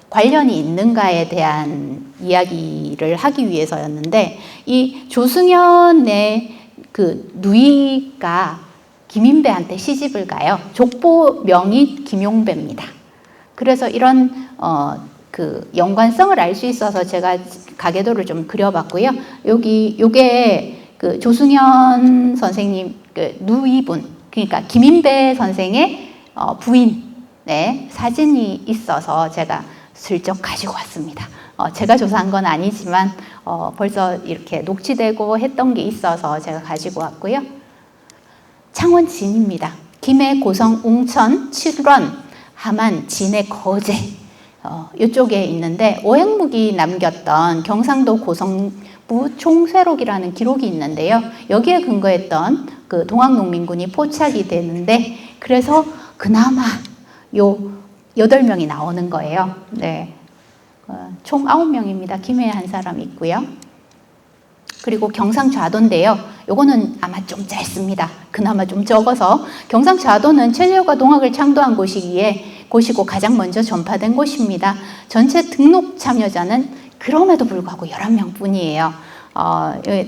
관련이 있는가에 대한 이야기를 하기 위해서였는데 이 조승현의 그 누이가 김인배한테 시집을 가요. 족보 명이 김용배입니다. 그래서 이런 그 연관성을 알 수 있어서 제가 가계도를 좀 그려봤고요. 요게 그 조승현 선생님 그 누이분, 그러니까 김인배 선생의 부인의 사진이 있어서 제가 슬쩍 가지고 왔습니다. 제가 조사한 건 아니지만 벌써 이렇게 녹취되고 했던 게 있어서 제가 가지고 왔고요. 창원진입니다. 김해, 고성, 웅천, 칠원, 함안, 진해, 거제 이쪽에 있는데 오행묵이 남겼던 경상도 고성부 총쇠록이라는 기록이 있는데요. 여기에 근거했던 그 동학농민군이 포착이 되는데 그래서 그나마 요 8명이 나오는 거예요. 네. 총 9명입니다. 김해에 한 사람 있고요. 그리고 경상좌도인데요. 요거는 아마 좀 짧습니다. 그나마 좀 적어서 경상좌도는 체제와 동학을 창도한 곳이고 가장 먼저 전파된 곳입니다. 전체 등록 참여자는 그럼에도 불구하고 11명 뿐이에요.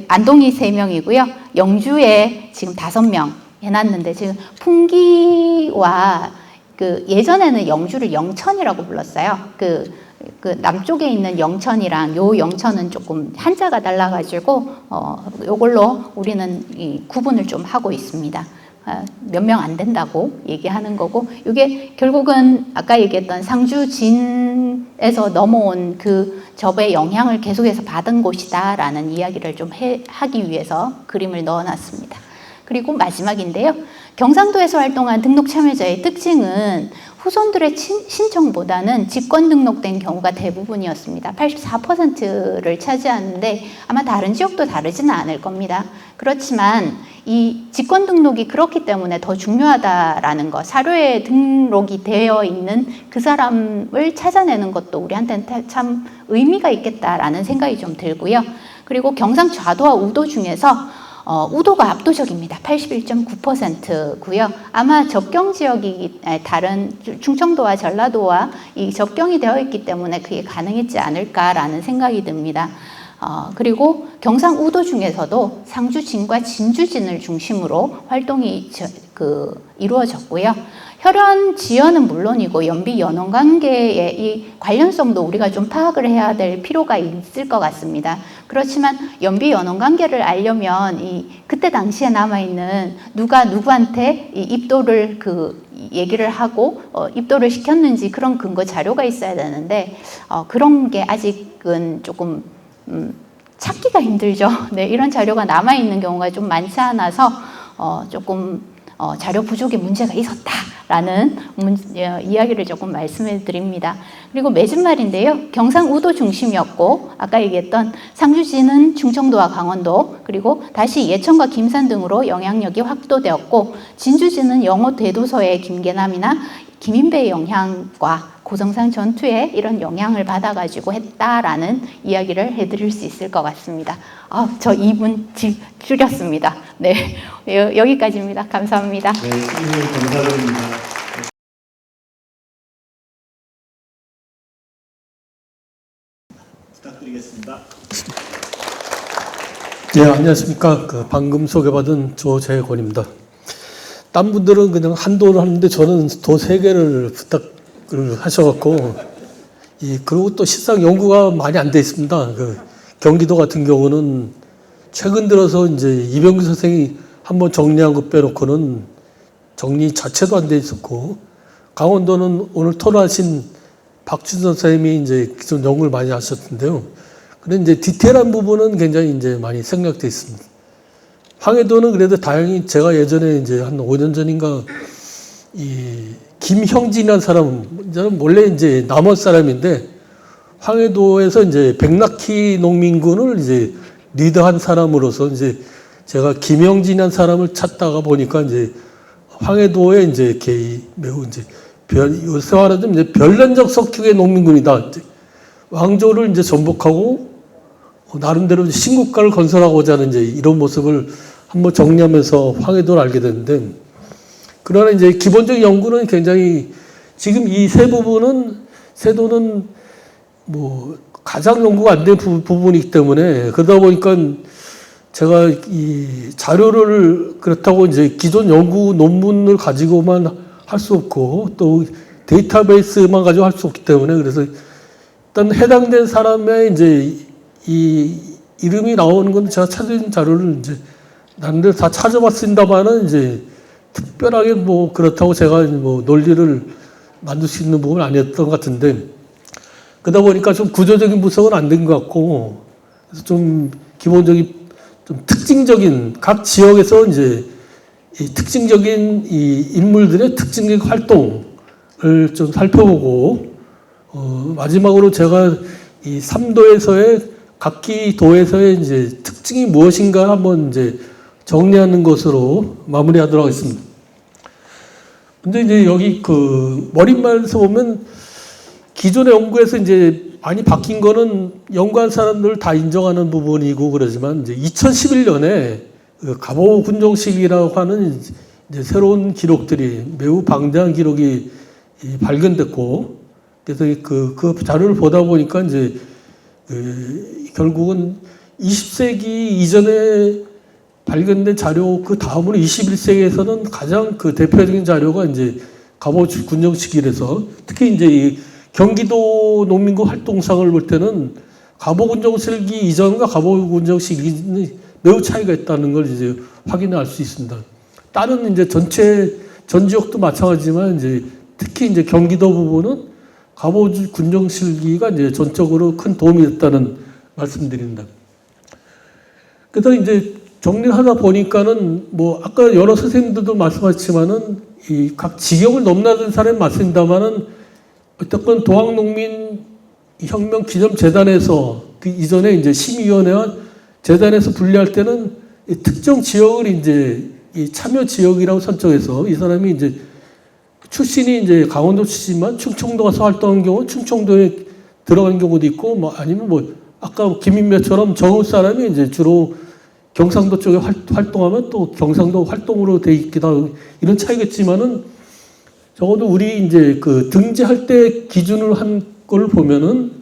안동이 3명이고요. 영주에 지금 5명 해놨는데 지금 풍기와 그 예전에는 영주를 영천이라고 불렀어요. 그 남쪽에 있는 영천이랑 요 영천은 조금 한자가 달라가지고 요걸로 우리는 이 구분을 좀 하고 있습니다. 몇 명 안 된다고 얘기하는 거고 이게 결국은 아까 얘기했던 상주진에서 넘어온 그 접의 영향을 계속해서 받은 곳이다라는 이야기를 좀 하기 위해서 그림을 넣어놨습니다. 그리고 마지막인데요. 경상도에서 활동한 등록 참여자의 특징은 후손들의 신청보다는 직권 등록된 경우가 대부분이었습니다. 84%를 차지하는데 아마 다른 지역도 다르지는 않을 겁니다. 그렇지만 이 직권 등록이 그렇기 때문에 더 중요하다라는 것, 사료에 등록이 되어 있는 그 사람을 찾아내는 것도 우리한테는 참 의미가 있겠다라는 생각이 좀 들고요. 그리고 경상좌도와 우도 중에서 우도가 압도적입니다. 81.9%고요. 아마 접경 지역이 다른 충청도와 전라도와 이 접경이 되어 있기 때문에 그게 가능했지 않을까라는 생각이 듭니다. 그리고 경상 우도 중에서도 상주진과 진주진을 중심으로 활동이 이루어졌고요. 혈연 지연은 물론이고 연비 연원 관계의 이 관련성도 우리가 좀 파악을 해야 될 필요가 있을 것 같습니다. 그렇지만 연비 연원 관계를 알려면 그때 당시에 남아 있는 누가 누구한테 이 입도를 얘기를 하고 입도를 시켰는지 그런 근거 자료가 있어야 되는데 그런 게 아직은 조금 찾기가 힘들죠. 네, 이런 자료가 남아 있는 경우가 좀 많지 않아서 조금 자료 부족에 문제가 있었다라는 이야기를 조금 말씀해 드립니다. 그리고 맺은 말인데요. 경상우도 중심이었고 아까 얘기했던 상주지는 충청도와 강원도 그리고 다시 예천과 김산 등으로 영향력이 확도되었고 진주지는 영호 대도서의 김계남이나 김인배의 영향과 고성상 전투에 이런 영향을 받아가지고 했다라는 이야기를 해드릴 수 있을 것 같습니다. 저 2분 줄였습니다. 네, 여기까지입니다. 감사합니다. 네, 감사드립니다. 부탁드리겠습니다. 네, 안녕하십니까. 방금 소개받은 조재권입니다. 딴 분들은 그냥 한도를 하는데 저는 도 3개를 부탁을 하셔갖고, 그리고 또 실상 연구가 많이 안 돼 있습니다. 경기도 같은 경우는 최근 들어서 이제 이병규 선생이 한번 정리한 거 빼놓고는 정리 자체도 안 돼 있었고, 강원도는 오늘 토론하신 박준선 선생님이 이제 기존 연구를 많이 하셨는데요. 그런데 이제 디테일한 부분은 굉장히 이제 많이 생략돼 있습니다. 황해도는 그래도 다행히 제가 예전에 이제 한 5년 전인가 김형진이라는 사람, 저는 원래 이제 남원 사람인데 황해도에서 이제 백낙희 농민군을 이제 리드한 사람으로서 이제 제가 김형진이라는 사람을 찾다가 보니까 이제 황해도에 이제 이렇게 매우 이제 요새 말하자면 이제 별난적 성격의 농민군이다. 이제 왕조를 이제 전복하고 나름대로 신국가를 건설하고자 하는 이제 이런 모습을 한번 정리하면서 황해도를 알게 됐는데, 그러나 이제 기본적인 연구는 굉장히 지금 이 세 부분은 세도는 뭐 가장 연구가 안 된 부분이기 때문에 그러다 보니까 제가 이 자료를 그렇다고 이제 기존 연구 논문을 가지고만 할 수 없고 또 데이터베이스만 가지고 할 수 없기 때문에 그래서 일단 해당된 사람의 이제 이 이름이 나오는 건 제가 찾은 자료를 이제 나름대로 다 찾아봤습니다만은 이제 특별하게 뭐 그렇다고 제가 뭐 논리를 만들 수 있는 부분은 아니었던 것 같은데 그러다 보니까 좀 구조적인 분석은 안 된 것 같고 그래서 좀 기본적인 좀 특징적인 각 지역에서 이제 이 특징적인 이 인물들의 특징적인 활동을 좀 살펴보고 마지막으로 제가 이 3도에서의 각기 도에서의 이제 특징이 무엇인가 한번 이제 정리하는 것으로 마무리하도록 하겠습니다. 근데 이제 여기 그 머릿말에서 보면 기존의 연구에서 이제 많이 바뀐 거는 연구한 사람들 다 인정하는 부분이고 그러지만 이제 2011년에 그 가보 군정식이라고 하는 이제 새로운 기록들이 매우 방대한 기록이 발견됐고 그래서 그 자료를 보다 보니까 이제 결국은 20세기 이전에 발견된 자료 그 다음으로 21세기에서는 가장 그 대표적인 자료가 이제 가보 군정식이라서 특히 이제 이 경기도 농민군 활동상을 볼 때는 가보 군정식이 이전과 가보 군정식이 매우 차이가 있다는 걸 이제 확인할 수 있습니다. 다른 이제 전 지역도 마찬가지지만 이제 특히 이제 경기도 부분은 가보 군정실기가 이제 전적으로 큰 도움이 됐다는 말씀드립니다. 그래서 이제 정리를 하다 보니까는 뭐 아까 여러 선생님들도 말씀하셨지만은 이 각 지경을 넘나든 사람이 맞습니다만은 어쨌건 도항농민 혁명 기념재단에서 그 이전에 이제 심의위원회와 재단에서 분리할 때는 특정 지역을 이제 이 참여 지역이라고 선정해서 이 사람이 이제 출신이 이제 강원도 출신만 충청도 가서 활동한 경우 충청도에 들어간 경우도 있고 뭐 아니면 뭐 아까 김인배처럼 정읍 사람이 이제 주로 경상도 쪽에 활동하면 또 경상도 활동으로 돼 있기도 하고 이런 차이겠지만은 적어도 우리 이제 그 등재할 때 기준을 한 걸 보면은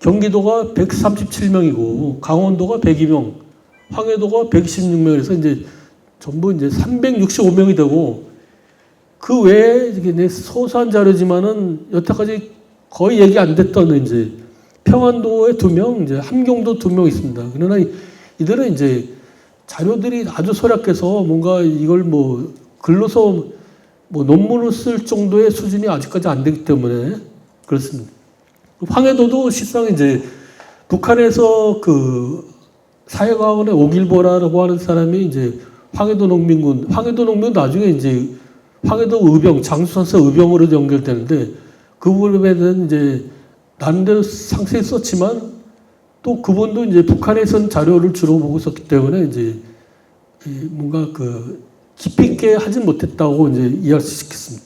경기도가 137명이고 강원도가 102명, 황해도가 116명에서 이제 전부 이제 365명이 되고 그 외에 이게 소소한 자료지만은 여태까지 거의 얘기 안 됐던 이제 평안도에 2명, 이제 함경도 2명 있습니다. 그러나 이들은 이제 자료들이 아주 소략해서 뭔가 이걸 뭐 글로서 뭐 논문을 쓸 정도의 수준이 아직까지 안 되기 때문에 그렇습니다. 황해도도 실상 이제 북한에서 그 사회과학원의 오길보라라고 하는 사람이 이제 황해도 농민군 나중에 이제 황해도 의병, 장수선사 의병으로 연결되는데 그 부분에 대한 이제 나름대로 상세히 썼지만 또 그분도 이제 북한에선 자료를 주로 보고 있었기 때문에 이제 뭔가 그 깊이 있게 하진 못했다고 이제 이해할 수 있겠습니다.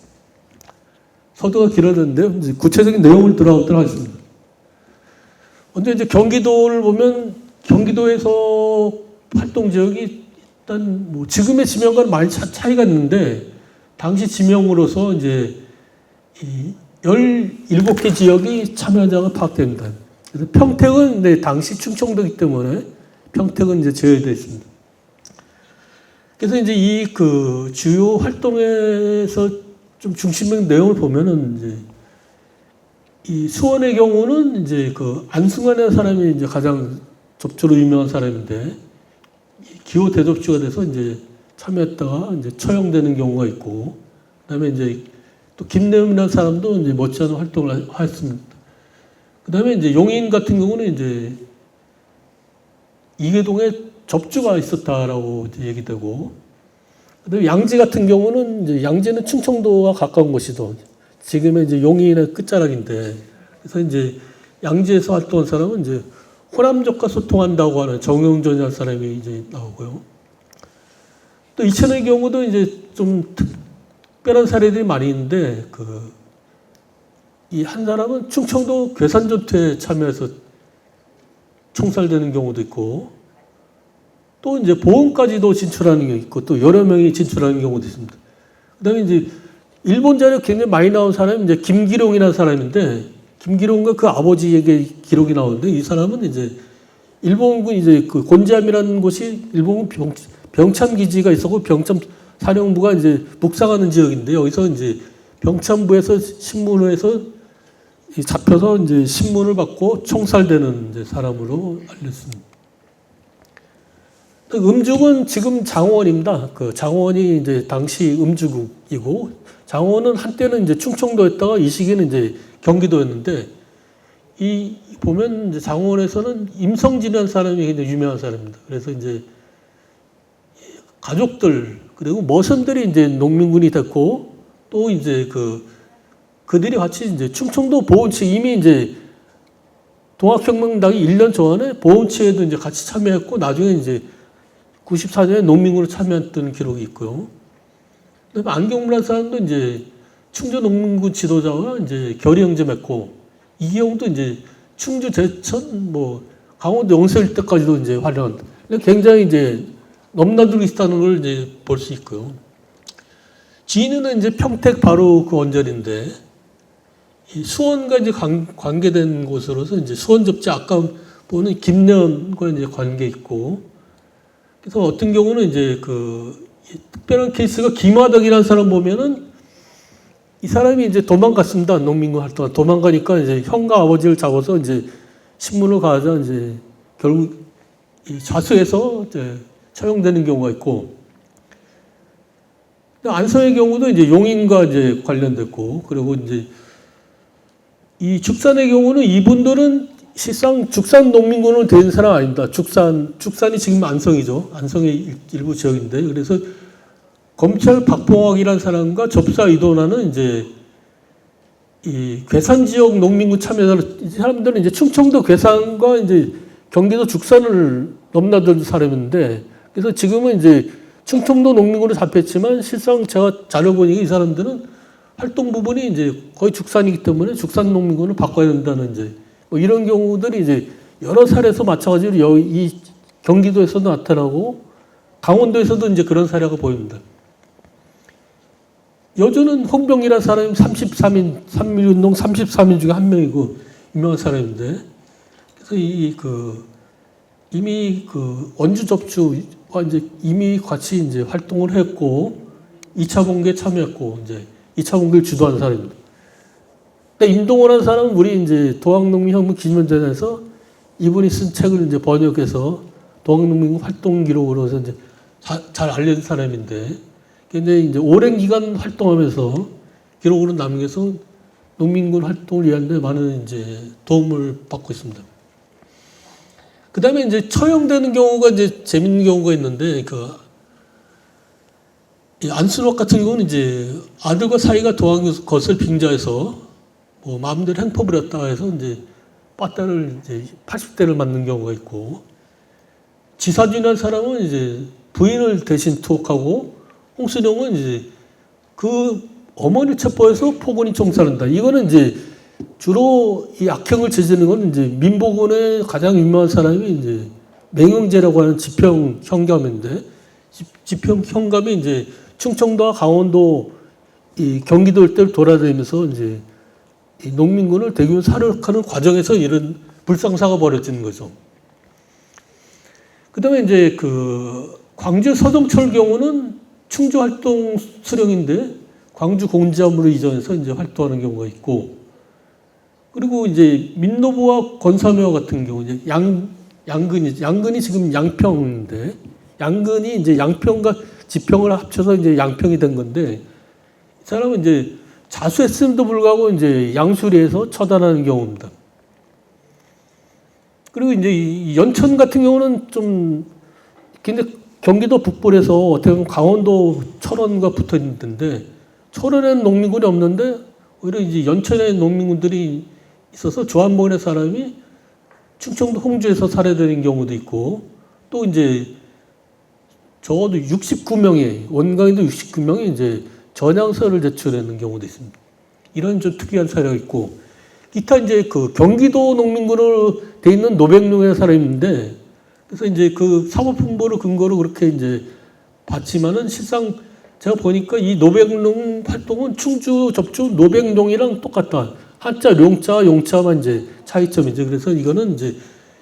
서두가 길어졌는데 이제 구체적인 내용을 들어가도록 하겠습니다. 먼저 이제 경기도를 보면 경기도에서 활동 지역이 일단 뭐 지금의 지명과는 많이 차이가 있는데 당시 지명으로서 이제 이 17개 지역이 참여자가 파악됩니다. 그래서 평택은 네, 당시 충청도이기 때문에 평택은 이제 제외되어 있습니다. 그래서 이제 이 그 주요 활동에서 좀 중심적인 내용을 보면은 이제 이 수원의 경우는 이제 그 안승환이라는 사람이 이제 가장 접주로 유명한 사람인데 기호 대접주가 돼서 이제 참여했다가 이제 처형되는 경우가 있고 그다음에 이제 또 김내음이라는 사람도 이제 못지않은 활동을 했습니다. 그다음에 이제 용인 같은 경우는 이제 이계동에 접주가 있었다라고 이제 얘기되고 그다음에 양지 같은 경우는 이제 양지는 충청도와 가까운 곳이죠. 지금의 이제 용인의 끝자락인데 그래서 이제 양지에서 활동한 사람은 이제 호남족과 소통한다고 하는 정영전이라는 사람이 이제 나오고요. 또 이천의 경우도 이제 좀 특별한 사례들이 많이 있는데 이 한 사람은 충청도 괴산전투에 참여해서 총살되는 경우도 있고 또 이제 보험까지도 진출하는 경우 있고 또 여러 명이 진출하는 경우도 있습니다. 그다음에 이제 일본 자료 굉장히 많이 나온 사람이 이제 김기룡이라는 사람인데 김기룡과 그 아버지에게 기록이 나오는데 이 사람은 이제 일본군 이제 그 곤지암이라는 곳이 일본군 병참 기지가 있었고 병참 사령부가 이제 묵상하는 지역인데 여기서 이제 병참부에서 신문에서 잡혀서 이제 신문을 받고 총살되는 이제 사람으로 알렸습니다. 음죽은 지금 장원입니다. 그 장원이 이제 당시 음주국이고 장원은 한때는 이제 충청도였다가 이 시기는 이제 경기도였는데 이 보면 이제 장원에서는 임성진이라는 사람이 굉장히 유명한 사람입니다. 그래서 이제 가족들 그리고 머선들이 이제 농민군이 됐고 또 이제 그들이 같이 이제 충청도 보훈치 이미 이제 동학혁명당이 1년 전에 보훈치에도 이제 같이 참여했고 나중에 이제 94년에 농민군으로 참여했던 기록이 있고요. 그다음에 안경무라는 사람도 이제 충주 농민군 지도자와 이제 결의 형제 맺고 이기용도 이제 충주 제천 뭐 강원도 영서 일대까지도 이제 활용한 굉장히 이제 넘나들고 있다는 걸 이제 볼 수 있고요. 진우는 이제 평택 바로 그 원전인데 이 수원과 이제 관계된 곳으로서 이제 수원 접지 아까 보는 김내원과 이제 관계 있고 그래서 어떤 경우는 이제 특별한 케이스가 김화덕이라는 사람 보면은 이 사람이 이제 도망갔습니다. 농민군 활동 도망가니까 이제 형과 아버지를 잡아서 이제 신문을 가자 이제 결국 이 좌수해서 이제 처형되는 경우가 있고 안성의 경우도 이제 용인과 이제 관련됐고 그리고 이제 이 죽산의 경우는 이분들은 실상 죽산 농민군으로 된 사람 아닙니다. 죽산이 지금 안성이죠. 안성의 일부 지역인데 그래서 검찰 박봉학이라는 사람과 접사 이도나는 이제 이 괴산 지역 농민군 참여자로 이 사람들은 이제 충청도 괴산과 이제 경기도 죽산을 넘나든 사람인데 그래서 지금은 이제 충청도 농민군으로 잡혔지만 실상 제가 자료 보니까 이 사람들은 활동 부분이 이제 거의 죽산이기 때문에 죽산 농민군을 바꿔야 된다는 이제 뭐 이런 경우들이 이제 여러 사례에서 마찬가지로 이 경기도에서도 나타나고 강원도에서도 이제 그런 사례가 보입니다. 여주는 홍병이라는 사람이 33인 3.1운동 33인 중에 한 명이고 유명한 사람인데 그래서 이미 원주 접주와 이제 이미 같이 이제 활동을 했고 2차 봉기에 참여했고 이제 2차 봉기를 주도한 사람입니다. 근데 임동원이라는 사람은 우리 이제 동학농민혁명 기념전에서 이분이 쓴 책을 이제 번역해서 동학농민 활동 기록으로 해서 이제 잘 알려진 사람인데, 근데 이제 오랜 기간 활동하면서 기록으로 남겨서 농민군 활동을 위한데 많은 이제 도움을 받고 있습니다. 그 다음에 이제 처형되는 경우가 이제 재밌는 경우가 있는데, 이 안순옥 같은 경우는 이제 아들과 사이가 도한 것을 빙자해서 뭐 마음대로 행포를 했다 해서 이제 빠따를 이제 80대를 맞는 경우가 있고, 지사준이라는 사람은 이제 부인을 대신 투옥하고, 홍순영은 이제 그 어머니 체포해서 포근히 총살한다. 이거는 이제 주로 이 악행을 저지르는 건 이제 민보군의 가장 유명한 사람이 이제 맹영제라고 하는 지평 현감인데, 지평 현감이 이제 충청도와 강원도 이 경기도 일대를 돌아다니면서 이제 이 농민군을 대규모 사륙하는 과정에서 이런 불상사가 벌어지는 거죠. 그 다음에 이제 그 광주 서정철 경우는 충주 활동 수령인데 광주 공지함으로 이전해서 이제 활동하는 경우가 있고, 그리고 이제 민노부와 권사묘 같은 경우 이제 양근이 지금 양평인데, 양근이 이제 양평과 지평을 합쳐서 이제 양평이 된 건데, 이 사람은 이제 자수했음에도 불구하고 이제 양수리에서 처단하는 경우입니다. 그리고 이제 이 연천 같은 경우는 좀, 근데 경기도 북부에서 어떻게 보면 강원도 철원과 붙어 있는데, 철원에는 농민군이 없는데 오히려 이제 연천에 농민군들이 있어서 조한봉의 사람이 충청도 홍주에서 살해되는 경우도 있고, 또 이제 적어도 69명의 원광인도 69명이 이제 전향서를 제출하는 경우도 있습니다. 이런 좀 특이한 사례가 있고, 기타 이제 그 경기도 농민군으로 돼 있는 노백룡의 사람인데, 그래서 이제 그 사법hun보를 근거로 그렇게 이제 봤지만은 실상 제가 보니까 이 노백룡 활동은 충주 접주 노백룡이랑 똑같다. 한자 룡자 용자만 이제 차이점이죠. 그래서 이거는 이제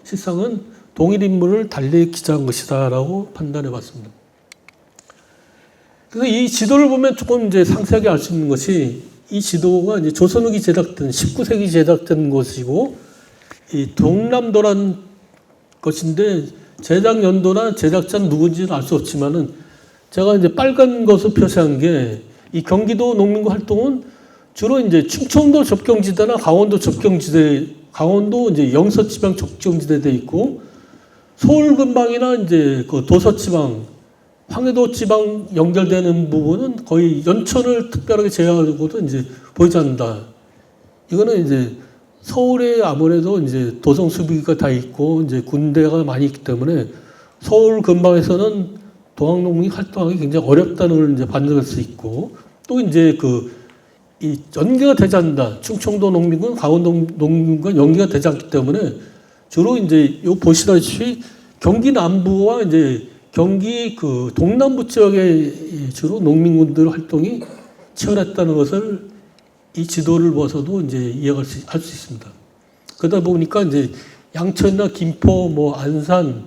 실상은 동일 인물을 달리 기자한 것이다라고 판단해 봤습니다. 그래서 이 지도를 보면 조금 이제 상세하게 알 수 있는 것이, 이 지도가 이제 조선 후기 제작된 19세기 제작된 것이고, 이 동남도란 것인데 제작 연도나 제작자는 누군지는 알 수 없지만은, 제가 이제 빨간 것을 표시한 게 이 경기도 농민군 활동은 주로 이제 충청도 접경지대나 강원도 접경지대, 강원도 이제 영서지방 접경지대에 돼 있고, 서울 근방이나 이제 그 도서지방, 황해도 지방 연결되는 부분은 거의 연천을 특별하게 제외하고도 이제 보이지 않는다. 이거는 이제 서울에 아무래도 이제 도성 수비가 다 있고 이제 군대가 많이 있기 때문에 서울 근방에서는 동학농민이 활동하기 굉장히 어렵다는 걸 이제 반증할 수 있고, 또 이제 이 연계가 되지 않는다. 충청도 농민군, 강원도 농민군과 연계가 되지 않기 때문에 주로 이제 요 보시다시피 경기 남부와 이제 경기 그 동남부 지역에 주로 농민군들 활동이 치열했다는 것을 이 지도를 봐서도 이제 이해할 수 있습니다. 그러다 보니까 이제 양천이나 김포, 뭐 안산,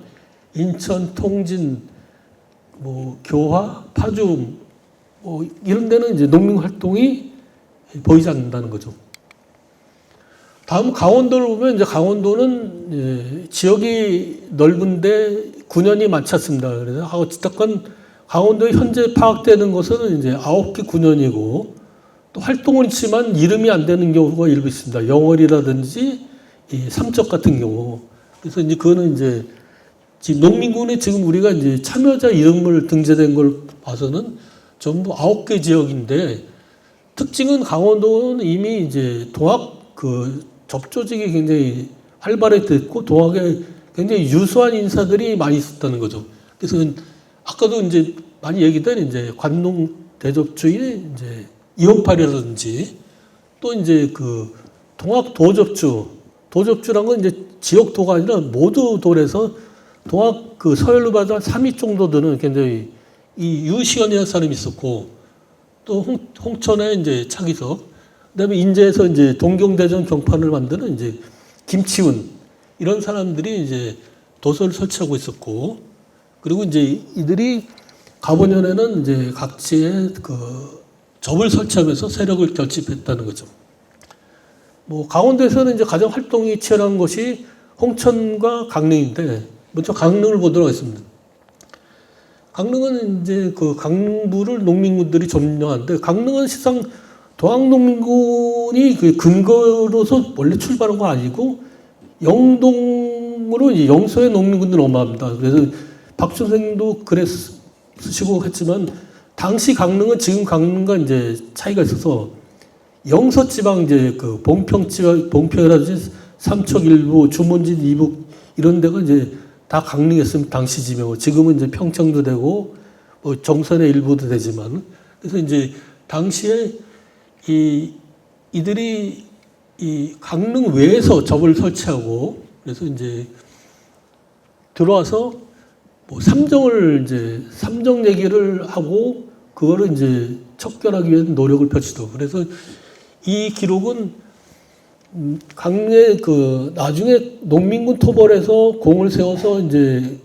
인천, 통진, 뭐 교화, 파주, 뭐 이런 데는 이제 농민 활동이 보이지 않는다는 거죠. 다음 강원도를 보면 이제 강원도는 지역이 넓은데 군현이 많지 않습니다. 그래서 어찌됐건 강원도에 현재 파악되는 것은 이제 9개 군현이고, 또 활동은 있지만 이름이 안 되는 경우가 일부 있습니다. 영월이라든지 이 삼척 같은 경우. 그래서 이제 그거는 이제 지금 농민군에 지금 우리가 이제 참여자 이름을 등재된 걸 봐서는 전부 9개 지역인데, 특징은 강원도는 이미 이제 동학 그 접조직이 굉장히 활발했고 동학에 굉장히 유수한 인사들이 많이 있었다는 거죠. 그래서 아까도 이제 많이 얘기된 이제 관농 대접주의 이제 이원팔이라든지, 또 이제 그 동학 도접주란 건 이제 지역 도가 아니라 모두 돌에서 동학 그 서열로 봐서 3위 정도 되는 굉장히 이 유시연이라는 사람이 있었고, 또 홍천에 이제 차기석, 그다음에 인제에서 이제 동경대전 경판을 만드는 이제 김치훈, 이런 사람들이 이제 도서를 설치하고 있었고, 그리고 이제 이들이 가보년에는 이제 각지에 그 접을 설치하면서 세력을 결집했다는 거죠. 뭐 강원도에서는 이제 가장 활동이 치열한 것이 홍천과 강릉인데 먼저 강릉을 보도록 하겠습니다. 강릉은 이제 그 강부를 농민군들이 점령하는데 강릉은 실상 도항농민군이 그 근거로서 원래 출발한 거 아니고 영동으로 이제 영서의 농민군들이 어마합니다. 그래서 박선생도 글에 쓰시고 했지만 당시 강릉은 지금 강릉과 이제 차이가 있어서 영서 지방 이제 그 봉평 지방 봉평이라든지 삼척 일부, 주문진 이북 이런 데가 이제 다 강릉이었으면 당시 지명으로 지금은 이제 평창도 되고 뭐 정선의 일부도 되지만 그래서 이제 당시에 이들이 이 강릉 외에서 접을 설치하고 그래서 이제 들어와서 뭐 삼정 얘기를 하고 그거를 이제 척결하기 위한 노력을 펼치더라고요. 그래서 이 기록은 강릉에 그 나중에 농민군 토벌에서 공을 세워서 이제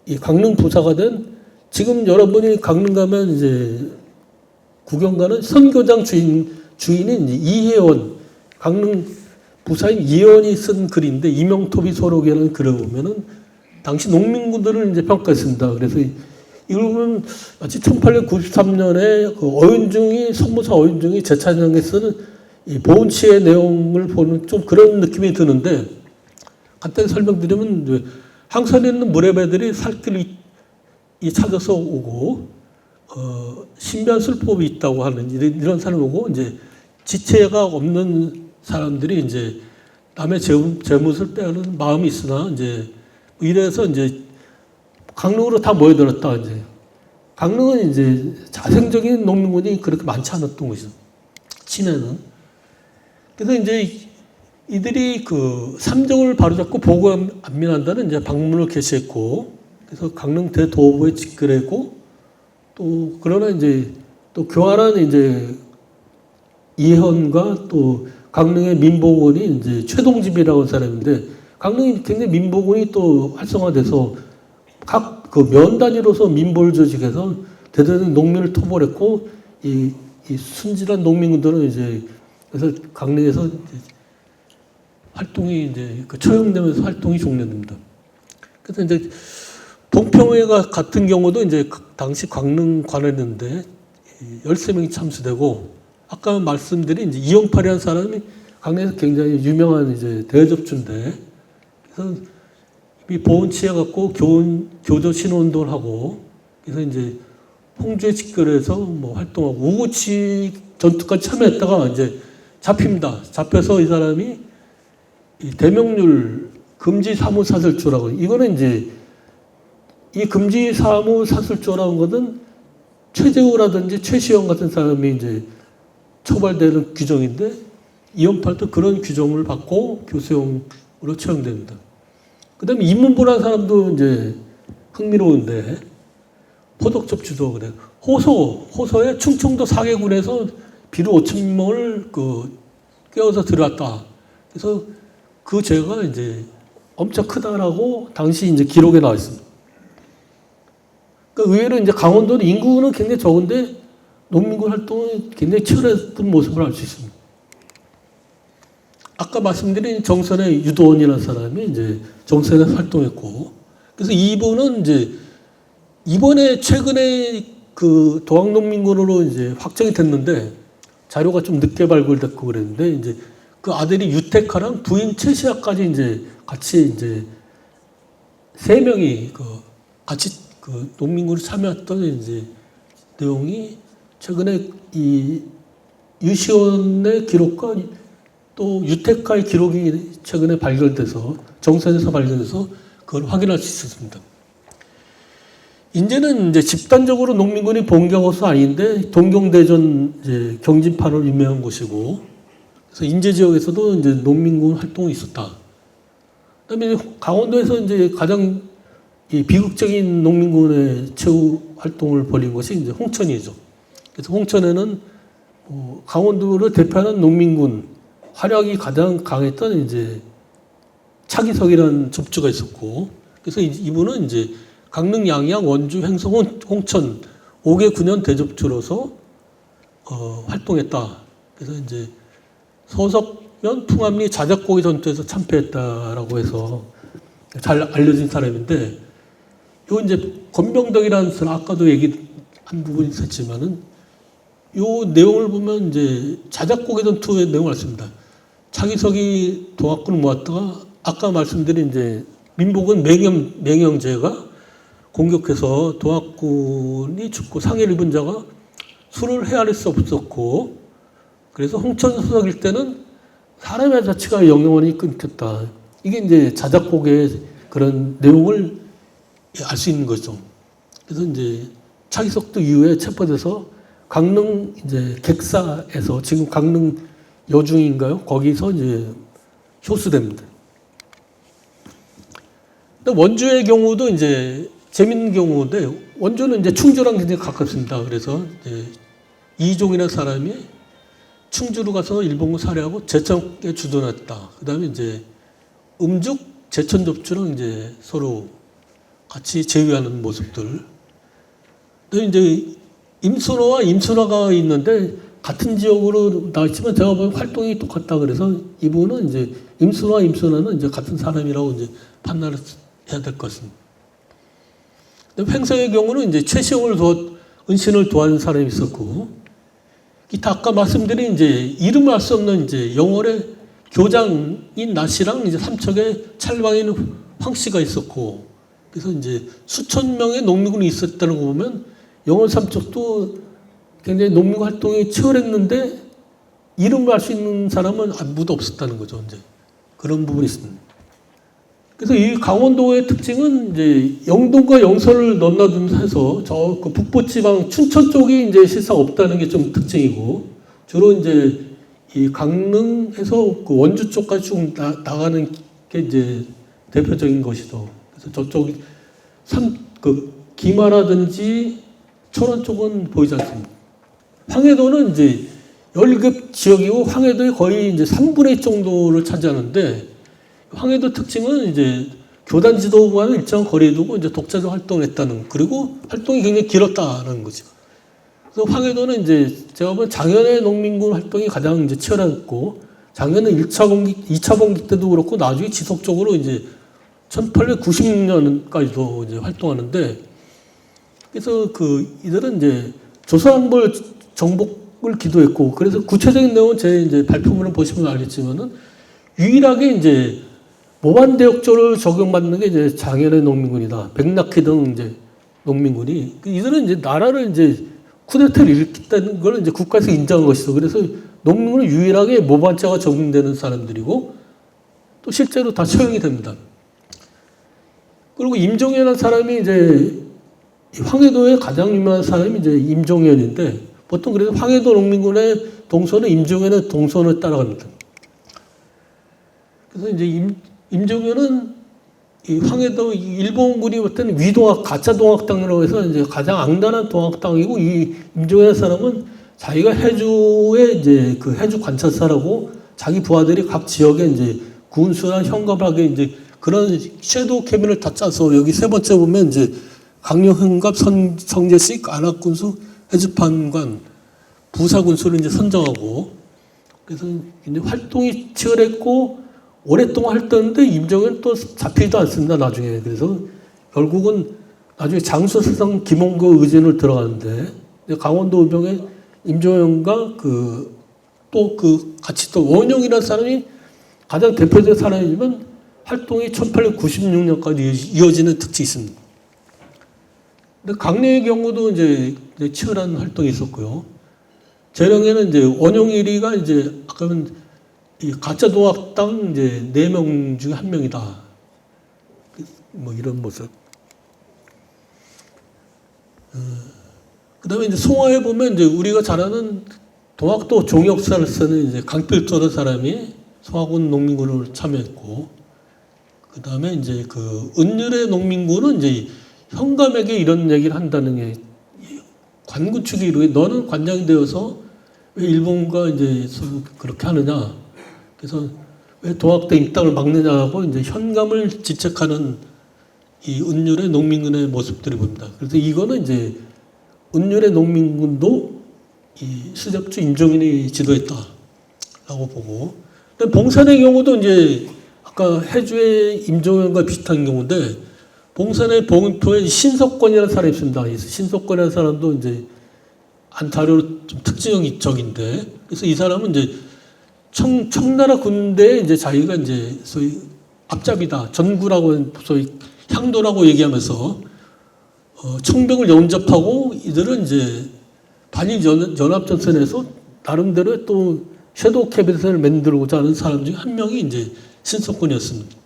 이 강릉 부사가 된 지금 여러분이 강릉 가면 이제 구경 가는 선교장 주인인 이혜원 강릉 부사인 이혜원이 쓴 글인데 이명토비 소록이라는 글을 보면은 당시 농민군들을 이제 평가했습니다. 그래서 이걸 보면 마치 1893년에 그 어윤중이 선무사 어윤중이 제찬장에 쓰는 이 보훈치의 내용을 보는 좀 그런 느낌이 드는데 간단히 설명드리면 항산에 있는 물레배들이 살길을 찾아서 오고 신비한 술법이 있다고 하는 이런 사람이 오고 이제 지체가 없는 사람들이 이제 남의 재물을 빼앗는 마음이 있으나 이제 이래서 이제 강릉으로 다 모여들었다 이제 강릉은 이제 자생적인 농민군이 그렇게 많지 않았던 것이죠. 친해는. 그래서 이제 이들이 그 삼정을 바로잡고 보고 안민한다는 이제 방문을 개시했고, 그래서 강릉 대도보에 직결했고, 또 그러나 이제 또 교활한 이제 이현과 또 강릉의 민복원이 이제 최동집이라고 하는 사람인데, 강릉이 굉장히 민복원이 또 활성화돼서 각 그 면 단위로서 민보를 조직해서 대대적인 농민을 토벌했고, 이 순진한 농민들은 이제 그래서 강릉에서 이제 활동이 이제 그 처형되면서 활동이 종료됩니다. 그래서 이제 봉평회가 같은 경우도 이제 당시 강릉 관했는데 13명이 참수되고 아까 말씀드린 이제 이영팔이라는 사람이 강릉에서 굉장히 유명한 이제 대접주인데 그래서 이 보훈치해 갖고 교조 신호운동을 하고 그래서 이제 홍주에 직결해서 뭐 활동하고 우구치 전투까지 참여했다가 이제 잡힙니다. 잡혀서 이 사람이 이 대명률 금지 사무 사슬조라고 이거는 이제 이 금지 사무 사슬조라는 것은 최재우라든지 최시영 같은 사람이 이제 처벌되는 규정인데 이연팔도 그런 규정을 받고 교수형으로 처형됩니다. 그다음에 이문보라는 사람도 이제 흥미로운데 포독접주도 그래. 호소에 충청도 사계군에서 비루 5,000명을 깨워서 들어왔다. 그래서 그 죄가 이제 엄청 크다라고 당시 이제 기록에 나와 있습니다. 그러니까 의외로 이제 강원도는 인구는 굉장히 적은데 농민군 활동이 굉장히 치열했던 모습을 알 수 있습니다. 아까 말씀드린 정선의 유도원이라는 사람이 이제 정선에서 활동했고, 그래서 이분은 이제 이번에 최근에 그 도항농민군으로 이제 확정이 됐는데 자료가 좀 늦게 발굴됐고 그랬는데 이제 그 아들이 유택하랑 부인 최시아까지 이제 같이 이제 세 명이 같이 농민군에 참여했던 이제 내용이 최근에 이 유시원의 기록과 또 유택가의 기록이 최근에 발견돼서 정선에서 발견돼서 그걸 확인할 수 있었습니다. 이제는 이제 집단적으로 농민군이 봉기한 것은 아닌데 동경대전 이제 경진판으로 유명한 곳이고 그래서 인제 지역에서도 이제 농민군 활동이 있었다. 그다음에 강원도에서 이제 가장 이 비극적인 농민군의 최후 활동을 벌인 것이 이제 홍천이죠. 그래서 홍천에는 강원도를 대표하는 농민군 활약이 가장 강했던 이제 차기석이라는 접주가 있었고, 그래서 이분은 이제 강릉, 양양, 원주, 횡성, 홍천 5개 군현 대접주로서 활동했다. 그래서 이제 서석면, 풍암리 자작고기 전투에서 참패했다라고 해서 잘 알려진 사람인데, 요 이제 권병덕이라는 사람, 아까도 얘기한 부분이 있었지만은 요 내용을 보면 이제 자작고기 전투의 내용을 알습니다. 차기석이 동학군을 모았다가 아까 말씀드린 이제 민복은 맹영제가 공격해서 동학군이 죽고 상해를 입은 자가 수를 헤아릴 수 없었고, 그래서 홍천 서석 일대는 사람의 자체가 영영원히 끊겼다. 이게 이제 자작곡의 그런 내용을 알 수 있는 거죠. 그래서 이제 차기석도 이후에 체포돼서 강릉 이제 객사에서 지금 강릉 여중인가요? 거기서 이제 효수됩니다. 근데 원주의 경우도 이제 재밌는 경우인데, 원주는 이제 충주랑 굉장히 가깝습니다. 그래서 이제 이종이라는 사람이 충주로 가서 일본군 살해하고 제천에 주둔했다. 그 다음에 이제 음죽, 제천 접주랑 이제 서로 같이 제위하는 모습들. 근데 이제 임순호와 임순화가 있는데 같은 지역으로 나왔지만 제가 보면 활동이 똑같다. 그래서 이분은 이제 임순호와 임순화는 이제 같은 사람이라고 이제 판단을 해야 될 것 같습니다. 근데 횡성의 경우는 이제 최시용을 은신을 도와준 사람이 있었고, 기타 아까 말씀드린 이제 이름을 알 수 없는 이제 영월의 교장인 나씨랑 이제 삼척의 찰방인 황씨가 있었고, 그래서 이제 수천 명의 농민군이 있었다는 거 보면 영월 삼척도 굉장히 농민 활동이 치열했는데 이름을 알 수 있는 사람은 아무도 없었다는 거죠. 이제 그런 부분이 있습니다. 그래서 이 강원도의 특징은 이제 영동과 영서를 넘나들면서 저 그 북부지방 춘천 쪽이 이제 실상 없다는 게 좀 특징이고, 주로 이제 이 강릉에서 그 원주 쪽까지 쭉 나가는 게 이제 대표적인 것이죠. 그래서 저쪽 그 기마라든지 철원 쪽은 보이지 않습니다. 황해도는 이제 연립 지역이고 황해도의 거의 이제 3분의 1 정도를 차지하는데, 황해도 특징은 이제 교단 지도부와는 일정 거리에 두고 이제 독자적 활동을 했다는, 그리고 활동이 굉장히 길었다는 거죠. 그래서 황해도는 이제 제가 보면 장현의 농민군 활동이 가장 이제 치열했고, 장현은 2차 봉기 때도 그렇고 나중에 지속적으로 이제 1896년까지도 이제 활동하는데, 그래서 그 이들은 이제 조선왕벌 정복을 기도했고, 그래서 구체적인 내용은 제 이제 발표문을 보시면 알겠지만은 유일하게 이제 모반대역조를 적용받는 게 이제 장현의 농민군이다. 백낙희 등 이제 농민군이, 이들은 이제 나라를 이제 쿠데타를 일으켰다는 걸 이제 국가에서 인정한 것이죠. 그래서 농민군은 유일하게 모반자가 적용되는 사람들이고 또 실제로 다 처형이 됩니다. 그리고 임종현이라는 사람이 이제 황해도의 가장 유명한 사람이 이제 임종현인데, 보통 그래서 황해도 농민군의 동선은 임종현의 동선을 따라갑니다. 그래서 이제 임종현은 이 황해도 일본군이 어떤 위동학, 가짜 동학당이라고 해서 이제 가장 악랄한 동학당이고, 이 임종현의 사람은 자기가 해주의 이제 그 해주 관찰사라고 자기 부하들이 각 지역에 이제 군수나 현갑하게 이제 그런 섀도우 캐빈을 다 짜서, 여기 세 번째 보면 이제 강령현갑, 성재식, 안학군수, 해주판관, 부사군수를 이제 선정하고, 그래서 이제 활동이 치열했고 오랫동안 활동했는데 임종현 또 잡히지도 않습니다. 나중에. 그래서 결국은 나중에 장수세상 김홍거 의진을 들어가는데, 강원도 의병에 임종현과 또 같이 또 원용이라는 사람이 가장 대표적인 사람이지만 활동이 1896년까지 이어지는 특징이 있습니다. 근데 강릉의 경우도 이제 치열한 활동이 있었고요. 재령에는 이제 원용일이가 이제 아까는 이 가짜 동학당 이제 4명 중에 1명이다. 뭐 이런 모습. 그다음에 이제 송화에 보면 이제 우리가 잘 아는 동학도 종역사를 쓰는 이제 강필조라는 사람이 송화군 농민군을 참여했고, 그다음에 이제 그 은율의 농민군은 이제 현감에게 이런 얘기를 한다는 게, 관군 측이 이르게 너는 관장이 되어서 왜 일본과 이제 그렇게 하느냐, 그래서 왜 동학대 입당을 막느냐고 이제 현감을 지책하는 이 은율의 농민군의 모습들이 보입니다. 그래서 이거는 이제 은율의 농민군도 이 수렵주 임종인이 지도했다라고 보고, 봉산의 경우도 이제 아까 해주의 임종인과 비슷한 경우인데, 봉산의 봉토에 신석권이라는 사람이 있습니다. 신석권이라는 사람도 이제 안타로 좀 특징적인데, 그래서 이 사람은 이제 청나라 군대에 이제 자기가 이제 소위 앞잡이다, 전구라고 소위 향도라고 얘기하면서 청병을 영접하고 이들은 이제 반일 연합전선에서 나름대로 또 섀도우 캐비닛을 만들고자 하는 사람 중에 한 명이 이제 신석권이었습니다.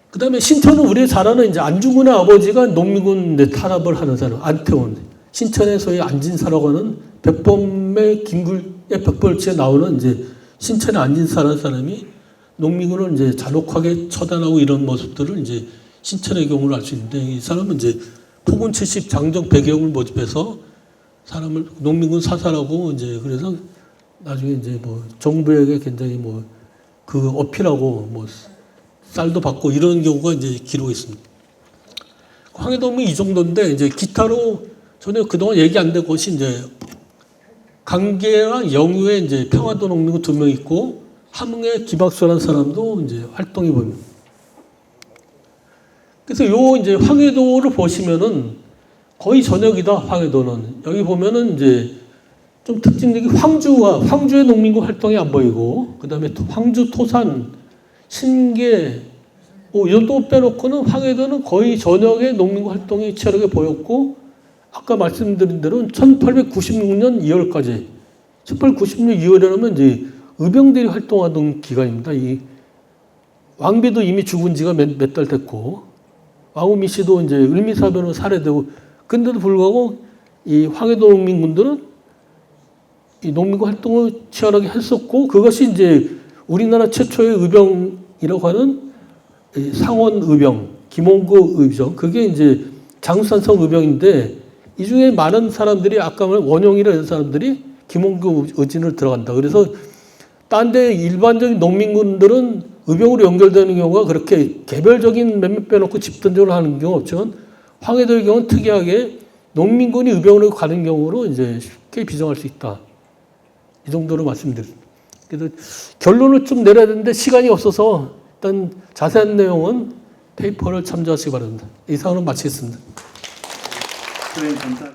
그 다음에 신천은 우리가 잘 아는 이제 안중근의 아버지가 농민군 탄압을 하는 사람, 안태원. 신천에 소위 안진사라고 하는 백범의 김굴의 백벌치에 나오는 이제 신천의 안진사라는 사람이 농민군을 이제 잔혹하게 처단하고 이런 모습들을 이제 신천의 경우를 알 수 있는데, 이 사람은 이제 포군 70 장정 배경을 모집해서 사람을 농민군 사살하고 이제 그래서 나중에 이제 뭐 정부에게 굉장히 뭐 그 어필하고 뭐 쌀도 받고 이런 경우가 이제 기록이 있습니다. 황해도는 이 정도인데 이제 기타로 전혀 그동안 얘기 안 된 것이 이제 강계와 영유에 이제 평화도 농민군 2명 있고 함흥의 기박수라는 사람도 이제 활동해 보입니다. 그래서 요 이제 황해도를 보시면은 거의 전역이다. 황해도는 여기 보면은 이제 좀 특징적인 황주의 농민군 활동이 안 보이고, 그 다음에 황주 토산 신계 이 정도 빼놓고는 황해도는 거의 전역의 농민군 활동이 치열하게 보였고, 아까 말씀드린 대로 1896년 2월까지 1896년 2월이라면 이제 의병들이 활동하던 기간입니다. 이 왕비도 이미 죽은 지가 몇 달 됐고, 왕우미 씨도 이제 을미사변으로 살해되고, 근데도 불구하고 이 황해도 농민군들은 이 농민군 활동을 치열하게 했었고, 그것이 이제 우리나라 최초의 의병이라고 하는 상원 의병, 김홍구 의병, 그게 이제 장수산성 의병인데, 이 중에 많은 사람들이 아까 말한 원용이라는 사람들이 김홍구 의진을 들어간다. 그래서 딴 데 일반적인 농민군들은 의병으로 연결되는 경우가 그렇게 개별적인 몇몇 빼놓고 집단적으로 하는 경우가 없지만, 황해도의 경우는 특이하게 농민군이 의병으로 가는 경우로 이제 쉽게 비정할 수 있다. 이 정도로 말씀드립니다. 그래서 결론을 좀 내려야 되는데 시간이 없어서 일단 자세한 내용은 페이퍼를 참조하시기 바랍니다. 이상으로 마치겠습니다. 선생님 감사합니다.